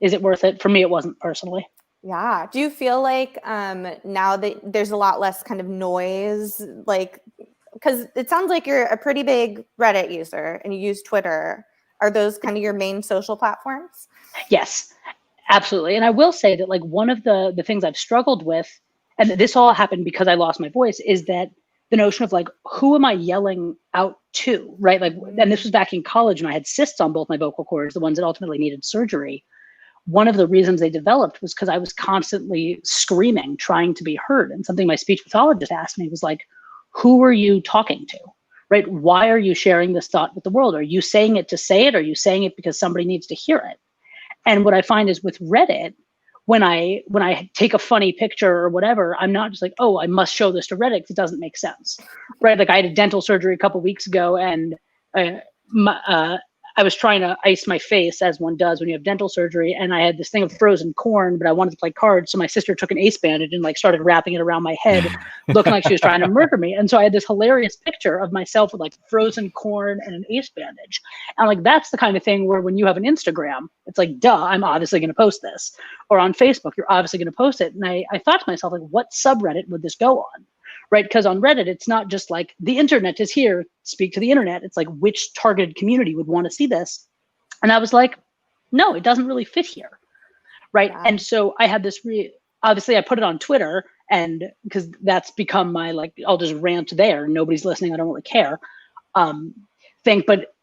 is it worth it? For me, it wasn't personally. Yeah. Do you feel like now that there's a lot less kind of noise, like, because it sounds like you're a pretty big Reddit user and you use Twitter. Are those kind of your main social platforms? Yes, absolutely. And I will say that like one of the things I've struggled with, and this all happened because I lost my voice, is that the notion of like, who am I yelling out to, right? Like, and this was back in college when I had cysts on both my vocal cords, the ones that ultimately needed surgery. One of the reasons they developed was because I was constantly screaming, trying to be heard. And something my speech pathologist asked me was like, who are you talking to, right? Why are you sharing this thought with the world? Are you saying it to say it? Or are you saying it because somebody needs to hear it? And what I find is with Reddit, when I take a funny picture or whatever, I'm not just like, oh, I must show this to Reddit because it doesn't make sense, right? Like I had a dental surgery a couple of weeks ago, and I was trying to ice my face, as one does when you have dental surgery, and I had this thing of frozen corn, but I wanted to play cards, so my sister took an ace bandage and like started wrapping it around my head, looking like she was trying to murder me. And so I had this hilarious picture of myself with like frozen corn and an ace bandage. And like that's the kind of thing where when you have an Instagram, it's like, duh, I'm obviously going to post this. Or on Facebook, you're obviously going to post it. And I thought to myself, like, what subreddit would this go on? Right? Because on Reddit, it's not just like the internet is here, speak to the internet. It's like which targeted community would want to see this. And I was like, no, it doesn't really fit here. Right. Yeah. And so I had this obviously I put it on Twitter, and because that's become my like, I'll just rant there. Nobody's listening. I don't really care thing. But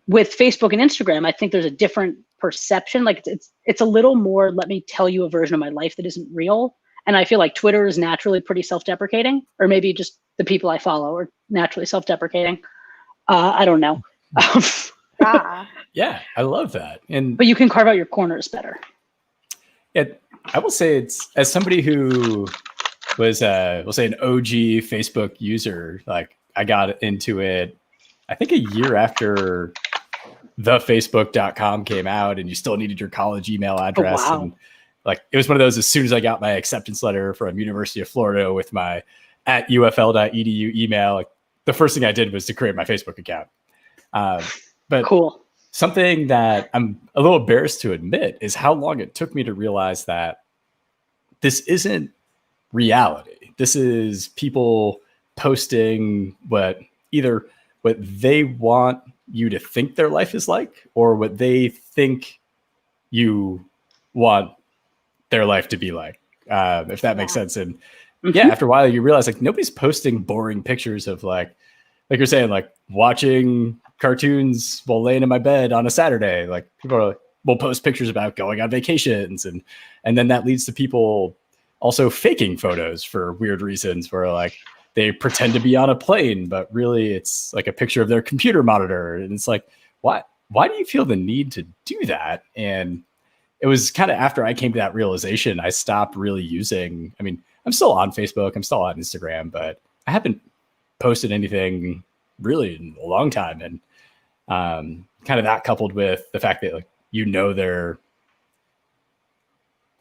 with Facebook and Instagram, I think there's a different perception. Like it's a little more, let me tell you a version of my life that isn't real. And I feel like Twitter is naturally pretty self-deprecating, or maybe just the people I follow are naturally self-deprecating. I don't know. Yeah, I love that. But you can carve out your corners better. Yeah, I will say it's, as somebody who was, we'll say an OG Facebook user, like I got into it, I think a year after thefacebook.com came out, and you still needed your college email address. Oh, wow. And like, it was one of those, as soon as I got my acceptance letter from University of Florida with my @ufl.edu email, like the first thing I did was to create my Facebook account. But cool. Something that I'm a little embarrassed to admit is how long it took me to realize that this isn't reality. This is people posting either what they want you to think their life is like, or what they think you want their life to be like, if that makes sense. And yeah, after a while you realize like nobody's posting boring pictures of like you're saying, like watching cartoons while laying in my bed on a Saturday. Like people will post pictures about going on vacations, and then that leads to people also faking photos for weird reasons, where like they pretend to be on a plane, but really it's like a picture of their computer monitor. And it's like, why do you feel the need to do that? And it was kind of after I came to that realization, I stopped really using, I mean, I'm still on Facebook, I'm still on Instagram, but I haven't posted anything really in a long time. And kind of that coupled with the fact that like, they're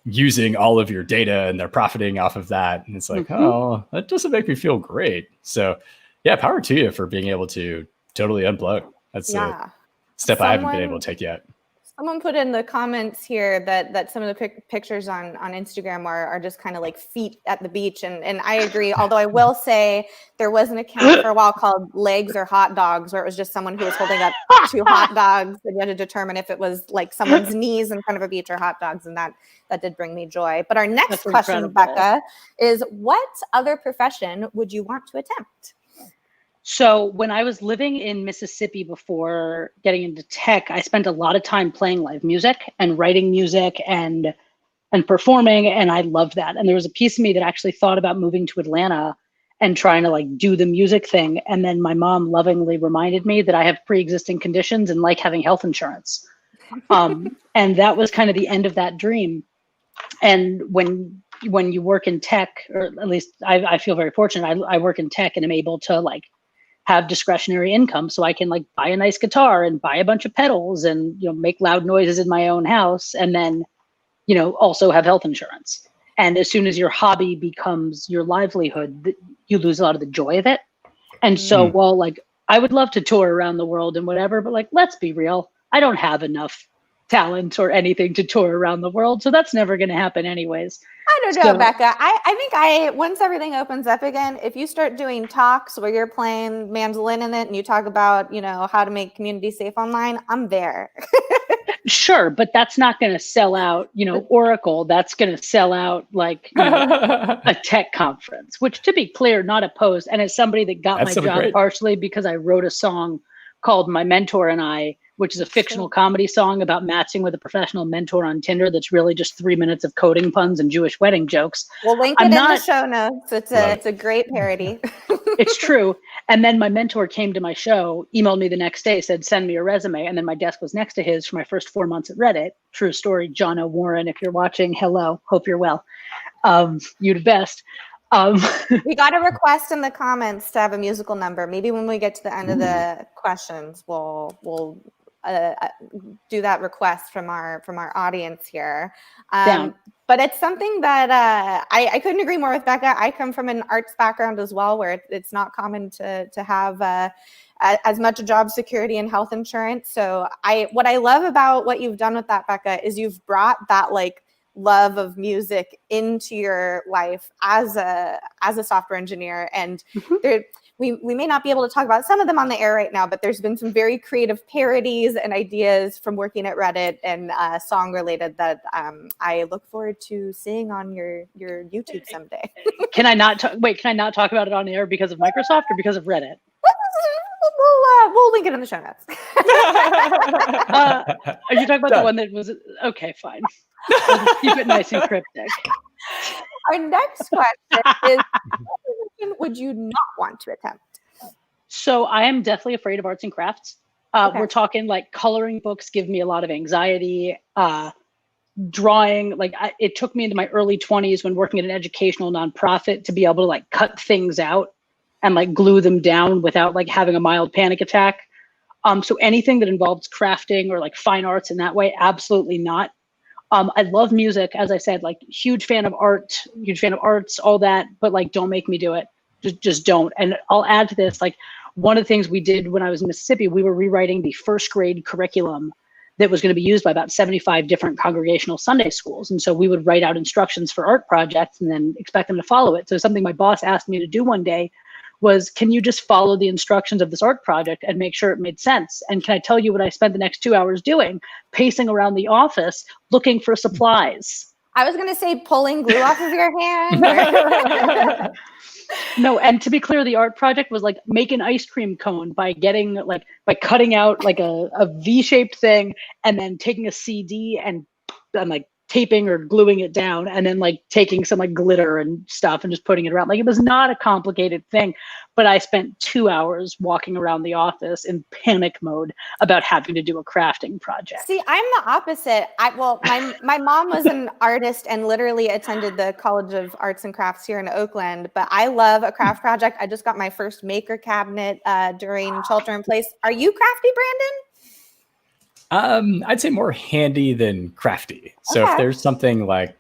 using all of your data and they're profiting off of that. And it's like, oh, that doesn't make me feel great. So yeah, power to you for being able to totally unplug. That's a step I haven't been able to take yet. Someone put in the comments here that some of the pictures on Instagram are just kind of like feet at the beach. And I agree. Although I will say there was an account for a while called Legs or Hot Dogs, where it was just someone who was holding up 2 hot dogs and you had to determine if it was like someone's knees in front of a beach or hot dogs. And that did bring me joy. But our next question, Becca, is what other profession would you want to attempt? So when I was living in Mississippi before getting into tech, I spent a lot of time playing live music and writing music and performing, and I loved that. And there was a piece of me that actually thought about moving to Atlanta and trying to like do the music thing. And then my mom lovingly reminded me that I have pre-existing conditions and like having health insurance. And that was kind of the end of that dream. And when you work in tech, or at least I feel very fortunate, I work in tech and I'm able to like have discretionary income, so I can like buy a nice guitar and buy a bunch of pedals and make loud noises in my own house, and then also have health insurance. And as soon as your hobby becomes your livelihood, you lose a lot of the joy of it. And so while like I would love to tour around the world and whatever, but like let's be real, I don't have enough talent or anything to tour around the world, so that's never going to happen anyways. I don't know, Becca. I think once everything opens up again, if you start doing talks where you're playing mandolin in it and you talk about, how to make community safe online, I'm there. Sure, but that's not going to sell out, Oracle. That's going to sell out like a tech conference, which, to be clear, not opposed. And as somebody that got my job partially because I wrote a song called My Mentor and I, which is a fictional comedy song about matching with a professional mentor on Tinder that's really just 3 minutes of coding puns and Jewish wedding jokes. We'll link it in the show notes. It's a great parody. It's true. And then my mentor came to my show, emailed me the next day, said, send me your resume. And then my desk was next to his for my first 4 months at Reddit. True story, John O. Warren, if you're watching, hello, hope you're well. You the best. We got a request in the comments to have a musical number. Maybe when we get to the end of the questions, we'll do that request from our audience here. But it's something that I couldn't agree more with Becca. I come from an arts background as well, where it's not common to have as much job security and health insurance. So what I love about what you've done with that, Becca, is you've brought that like love of music into your life as a software engineer. And we may not be able to talk about some of them on the air right now, but there's been some very creative parodies and ideas from working at Reddit and song related that I look forward to seeing on your YouTube someday. Can I not talk about it on air because of Microsoft or because of Reddit? We'll link it in the show notes. Are you talking about the one that was okay? Fine. I'll just keep it nice and cryptic. Our next question is: what position would you not want to attempt? So I am deathly afraid of arts and crafts. We're talking like coloring books give me a lot of anxiety. Drawing, it took me into my early 20s when working at an educational nonprofit to be able to like cut things out and like glue them down without like having a mild panic attack. So anything that involves crafting or like fine arts in that way, absolutely not. I love music, as I said, like huge fan of art, huge fan of arts, all that, but like, don't make me do it. Just don't. And I'll add to this, like one of the things we did when I was in Mississippi, we were rewriting the first grade curriculum that was going to be used by about 75 different congregational Sunday schools. And so we would write out instructions for art projects and then expect them to follow it. So something my boss asked me to do one day was, can you just follow the instructions of this art project and make sure it made sense? And can I tell you what I spent the next 2 hours doing? Pacing around the office, looking for supplies. I was going to say pulling glue off of your hand. No, and to be clear, the art project was like make an ice cream cone by cutting out like a V-shaped thing and then taking a CD and like taping or gluing it down and then like taking some like glitter and stuff and just putting it around. Like it was not a complicated thing, but I spent 2 hours walking around the office in panic mode about having to do a crafting project. See, I'm the opposite. My mom was an artist and literally attended the College of Arts and Crafts here in Oakland, but I love a craft project. I just got my first maker cabinet during shelter in place. Are you crafty, Brandon? I'd say more handy than crafty. So if there's something like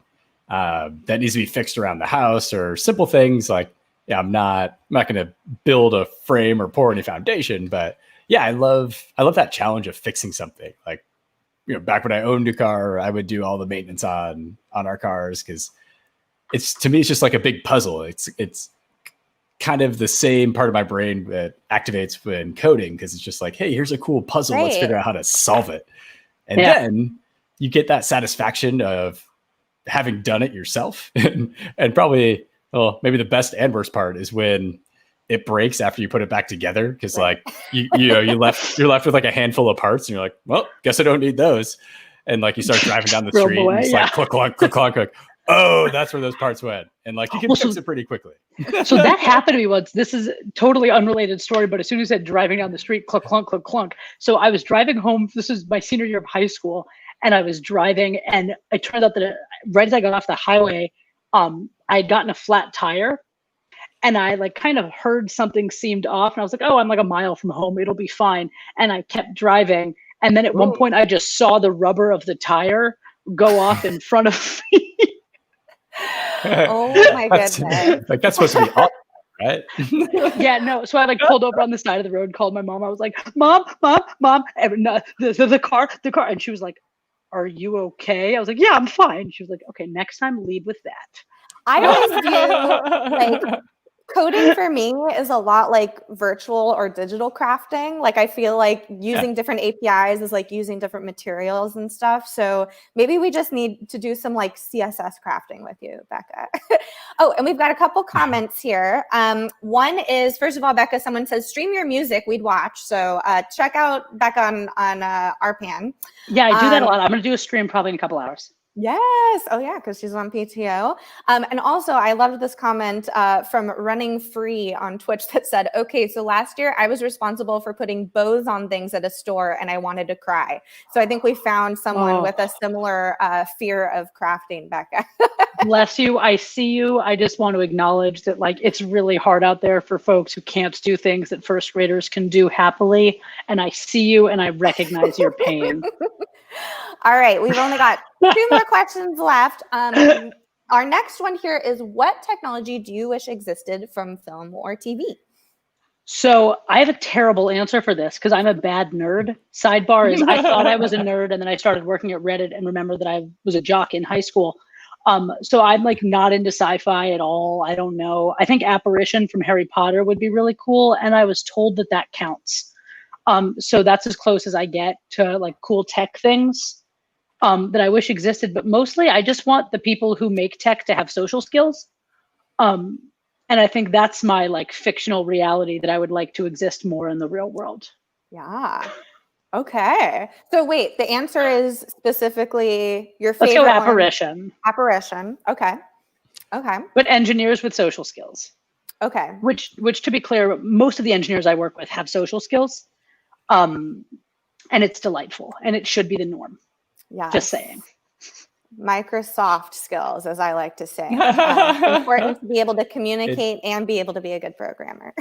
that needs to be fixed around the house or simple things like, yeah, I'm not going to build a frame or pour any foundation, but yeah, I love that challenge of fixing something. Like, back when I owned a car, I would do all the maintenance on our cars because to me, it's just like a big puzzle. It's kind of the same part of my brain that activates when coding because it's just like, hey, here's a cool puzzle. Let's figure out how to solve it. And then you get that satisfaction of having done it yourself. and probably, well, maybe the best and worst part is when it breaks after you put it back together. Cause like, you're left with like a handful of parts and you're like, well, guess I don't need those. And like, you start driving down the street and it's like, click, click, click, click, click. Oh, that's where those parts went. And like, you can fix it pretty quickly. So that happened to me once. This is a totally unrelated story, but as soon as you said driving down the street, clunk, clunk, clunk, clunk. So I was driving home. This is my senior year of high school. And I was driving and it turned out that right as I got off the highway, I'd gotten a flat tire and I like kind of heard something seemed off. And I was like, oh, I'm like a mile from home. It'll be fine. And I kept driving. And then at one point I just saw the rubber of the tire go off in front of me. Oh my goodness. Like that's supposed to be awesome, right? Yeah, no. So I like pulled over on the side of the road, called my mom. I was like, Mom. And the car. And she was like, are you okay? I was like, yeah, I'm fine. She was like, okay, next time lead with that. I always do like coding for me is a lot like virtual or digital crafting. Like I feel like using different APIs is like using different materials and stuff. So maybe we just need to do some like CSS crafting with you, Becca. Oh, and we've got a couple comments here. One is, first of all, Becca, someone says, stream your music, we'd watch. So check out Becca on RPAN. Yeah, I do that a lot. I'm going to do a stream probably in a couple hours. Yes. Oh, yeah, because she's on PTO. And also, I loved this comment from Running Free on Twitch that said, okay, so last year I was responsible for putting bows on things at a store and I wanted to cry. So I think we found someone with a similar fear of crafting, Becca. Bless you. I see you. I just want to acknowledge that like it's really hard out there for folks who can't do things that first graders can do happily. And I see you and I recognize your pain. All right, we've only got 2 more questions left. Our next one here is, what technology do you wish existed from film or TV? So I have a terrible answer for this because I'm a bad nerd. Sidebar is I thought I was a nerd and then I started working at Reddit and remember that I was a jock in high school. So I'm like not into sci-fi at all. I don't know. I think Apparition from Harry Potter would be really cool. And I was told that that counts. So that's as close as I get to like cool tech things that I wish existed. But mostly I just want the people who make tech to have social skills. And I think that's my like fictional reality that I would like to exist more in the real world. Yeah. Okay. So wait, the answer is specifically your favorite. Let's go Apparition. Apparition. Okay. Okay. But engineers with social skills. Okay. Which to be clear, most of the engineers I work with have social skills. And it's delightful and it should be the norm. Yeah. Just saying. Microsoft skills, as I like to say. It's important to be able to communicate and be able to be a good programmer.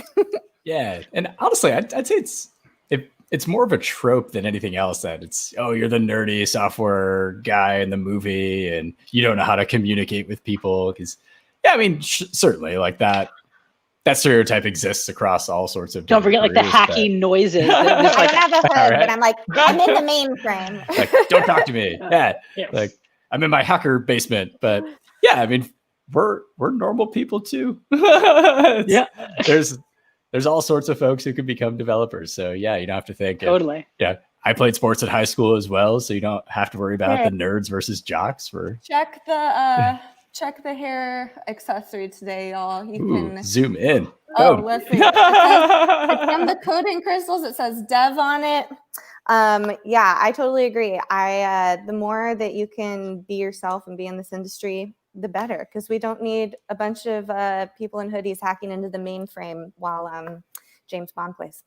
Yeah. And honestly, I'd say it's more of a trope than anything else that it's, oh, you're the nerdy software guy in the movie and you don't know how to communicate with people. Because, yeah, I mean, certainly like that stereotype exists across all sorts of. Don't forget like the hacky noises. I don't have a hood, but I'm like, I'm in the mainframe. Like, don't talk to me. Yeah. Yes. Like, I'm in my hacker basement. But yeah, I mean, we're normal people too. Yeah. There's all sorts of folks who could become developers. So yeah, you don't have to think. Totally. Yeah. I played sports at high school as well. So you don't have to worry about the nerds versus jocks. Check the hair accessory today, y'all. You can zoom in. Oh, let's see. It's from the Coding Crystals. It says Dev on it. Yeah, I totally agree. The more that you can be yourself and be in this industry, the better, because we don't need a bunch of people in hoodies hacking into the mainframe while James Bond plays.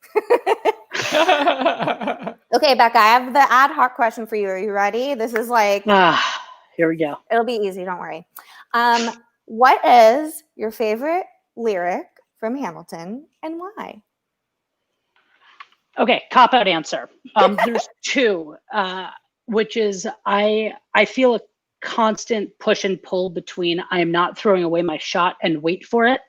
Okay, Becca, I have the ad hoc question for you. Are you ready? This is like, here we go. It'll be easy, don't worry. What is your favorite lyric from Hamilton and why? Okay, cop-out answer. There's two, which is I feel a constant push and pull between I am not throwing away my shot and wait for it.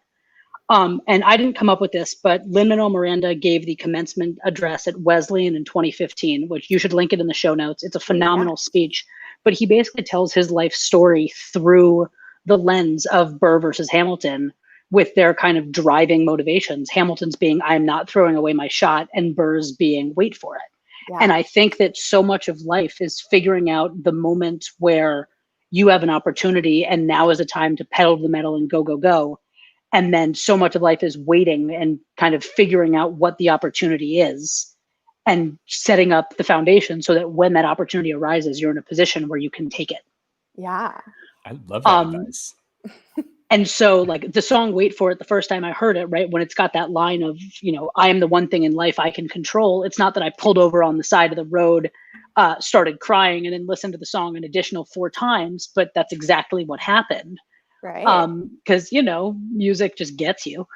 And I didn't come up with this, but Lin-Manuel Miranda gave the commencement address at Wesleyan in 2015, which you should link it in the show notes. It's a phenomenal speech, but he basically tells his life story through the lens of Burr versus Hamilton, with their kind of driving motivations. Hamilton's being, I'm not throwing away my shot, and Burr's being, wait for it. Yeah. And I think that so much of life is figuring out the moment where you have an opportunity and now is the time to pedal to the metal and go, go, go. And then so much of life is waiting and kind of figuring out what the opportunity is and setting up the foundation so that when that opportunity arises, you're in a position where you can take it. Yeah. I love that advice. And so like the song Wait For It, the first time I heard it, right, when it's got that line of, you know, I am the one thing in life I can control. It's not that I pulled over on the side of the road, started crying and then listened to the song an additional 4 times, but that's exactly what happened. Right. Because, you know, music just gets you.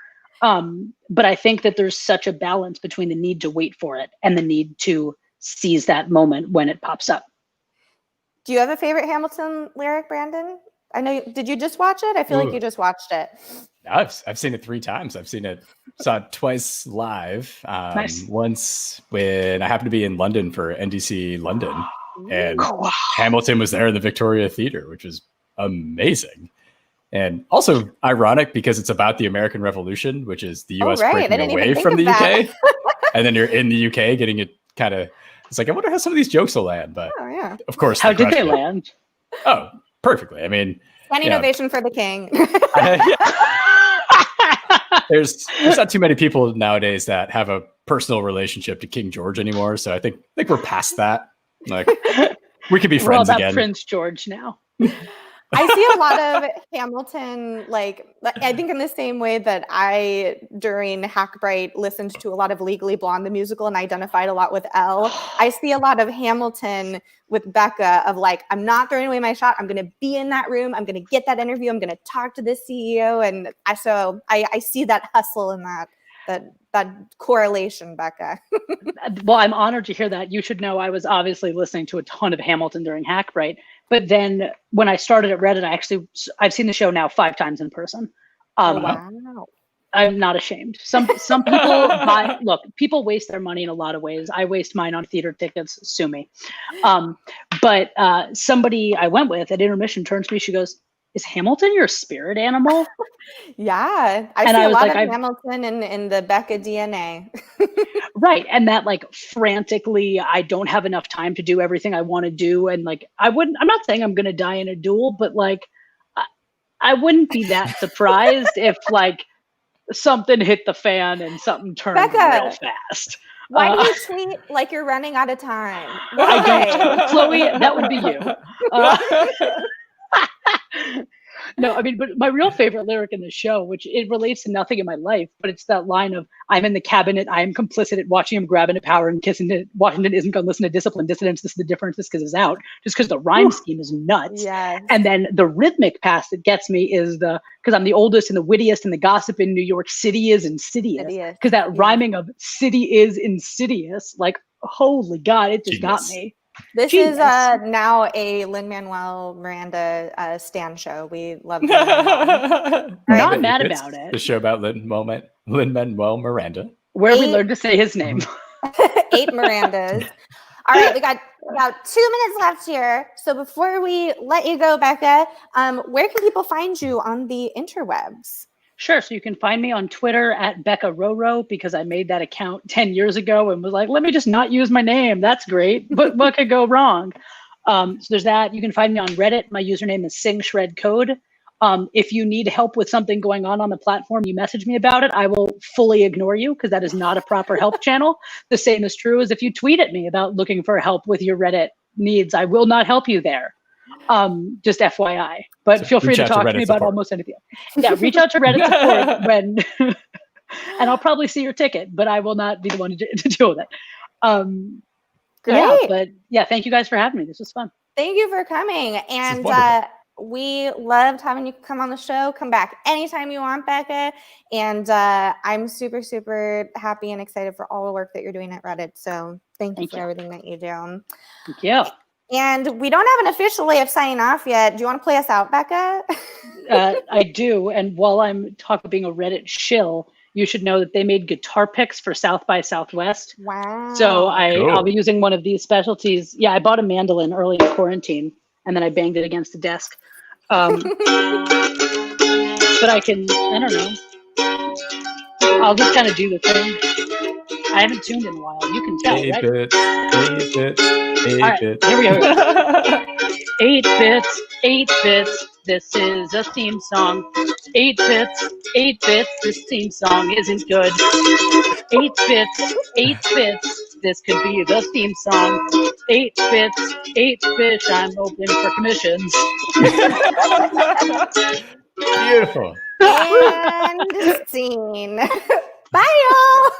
But I think that there's such a balance between the need to wait for it and the need to seize that moment when it pops up. Do you have a favorite Hamilton lyric, Brandon? I know. Did you just watch it? I feel like you just watched it. I've seen it 3 times. Saw it twice live. Nice. Once when I happened to be in London for NDC London, and Hamilton was there in the Victoria Theatre, which was amazing. And also ironic because it's about the American Revolution, which is the US breaking away from the UK. And then you're in the UK getting it kind of, it's like, I wonder how some of these jokes will land. But of course, how did they land? Oh, perfectly. I mean, standing ovation for the king. There's not too many people nowadays that have a personal relationship to King George anymore. So I think we're past that. Like, we could be friends all about again. Prince George now. I see a lot of Hamilton, like, I think in the same way that I, during Hackbright, listened to a lot of Legally Blonde, the musical, and identified a lot with Elle. I see a lot of Hamilton with Becca of like, I'm not throwing away my shot. I'm going to be in that room. I'm going to get that interview. I'm going to talk to this CEO. And I see that hustle and that correlation, Becca. Well, I'm honored to hear that. You should know I was obviously listening to a ton of Hamilton during Hackbright. But then when I started at Reddit, I've seen the show now 5 times in person. Wow. I'm not ashamed. Some people people waste their money in a lot of ways. I waste mine on theater tickets. Sue me. But somebody I went with at intermission turns to me. She goes, "Is Hamilton your spirit animal?" Yeah, I see a lot of Hamilton in the Becca DNA. Right, and that like frantically, I don't have enough time to do everything I want to do, and like I'm not saying I'm gonna die in a duel, but like I wouldn't be that surprised if like something hit the fan and something turned real fast. Why do you tweet like you're running out of time? I don't, Chloe. That would be you. No, I mean, but my real favorite lyric in the show, which it relates to nothing in my life, but it's that line of, I'm in the cabinet, I am complicit at watching him grab into power and kissing it. Washington isn't going to listen to discipline. Dissidents, this is the difference, this because it's out. Just because the rhyme scheme is nuts. Yes. And then the rhythmic pass that gets me is because I'm the oldest and the wittiest and the gossip in New York City is insidious. Because that rhyming of city is insidious, like, holy God, it just got me. This is now a Lin-Manuel Miranda stan show. We love that. Not mad about it. The show about Lin-Manuel Miranda. Where we learned to say his name. 8 Mirandas. All right, we got about 2 minutes left here. So before we let you go, Becca, where can people find you on the interwebs? Sure. So you can find me on Twitter at Becca Roro, because I made that account 10 years ago and was like, let me just not use my name. That's great. But what could go wrong? So there's that. You can find me on Reddit. My username is SingShredCode. If you need help with something going on the platform, you message me about it. I will fully ignore you because that is not a proper help channel. The same is true as if you tweet at me about looking for help with your Reddit needs. I will not help you there. Just FYI. But so feel free to talk to me about almost anything. Yeah, reach out to Reddit support when, and I'll probably see your ticket, but I will not be the one to deal with it. Great. Yeah, but yeah, thank you guys for having me. This was fun. Thank you for coming. And we loved having you come on the show. Come back anytime you want, Becca. And I'm super, super happy and excited for all the work that you're doing at Reddit. So thank you for everything that you do. Thank you. And we don't have an official way of signing off yet. Do you want to play us out, Becca? I do. And while I'm talking about being a Reddit shill, you should know that they made guitar picks for South by Southwest. Wow. So I'll be using one of these specialties. Yeah, I bought a mandolin early in quarantine, and then I banged it against the desk. But I don't know. I'll just kind of do the thing. I haven't tuned in a while. You can tell, 8 right? bits, 8 bits, 8 All right, bits. here we go. 8 bits, 8 bits. This is a theme song. 8 bits, 8 bits. This theme song isn't good. 8 bits, 8 bits. This could be the theme song. 8 bits, 8 bits. I'm open for commissions. Beautiful. And scene. Bye, y'all.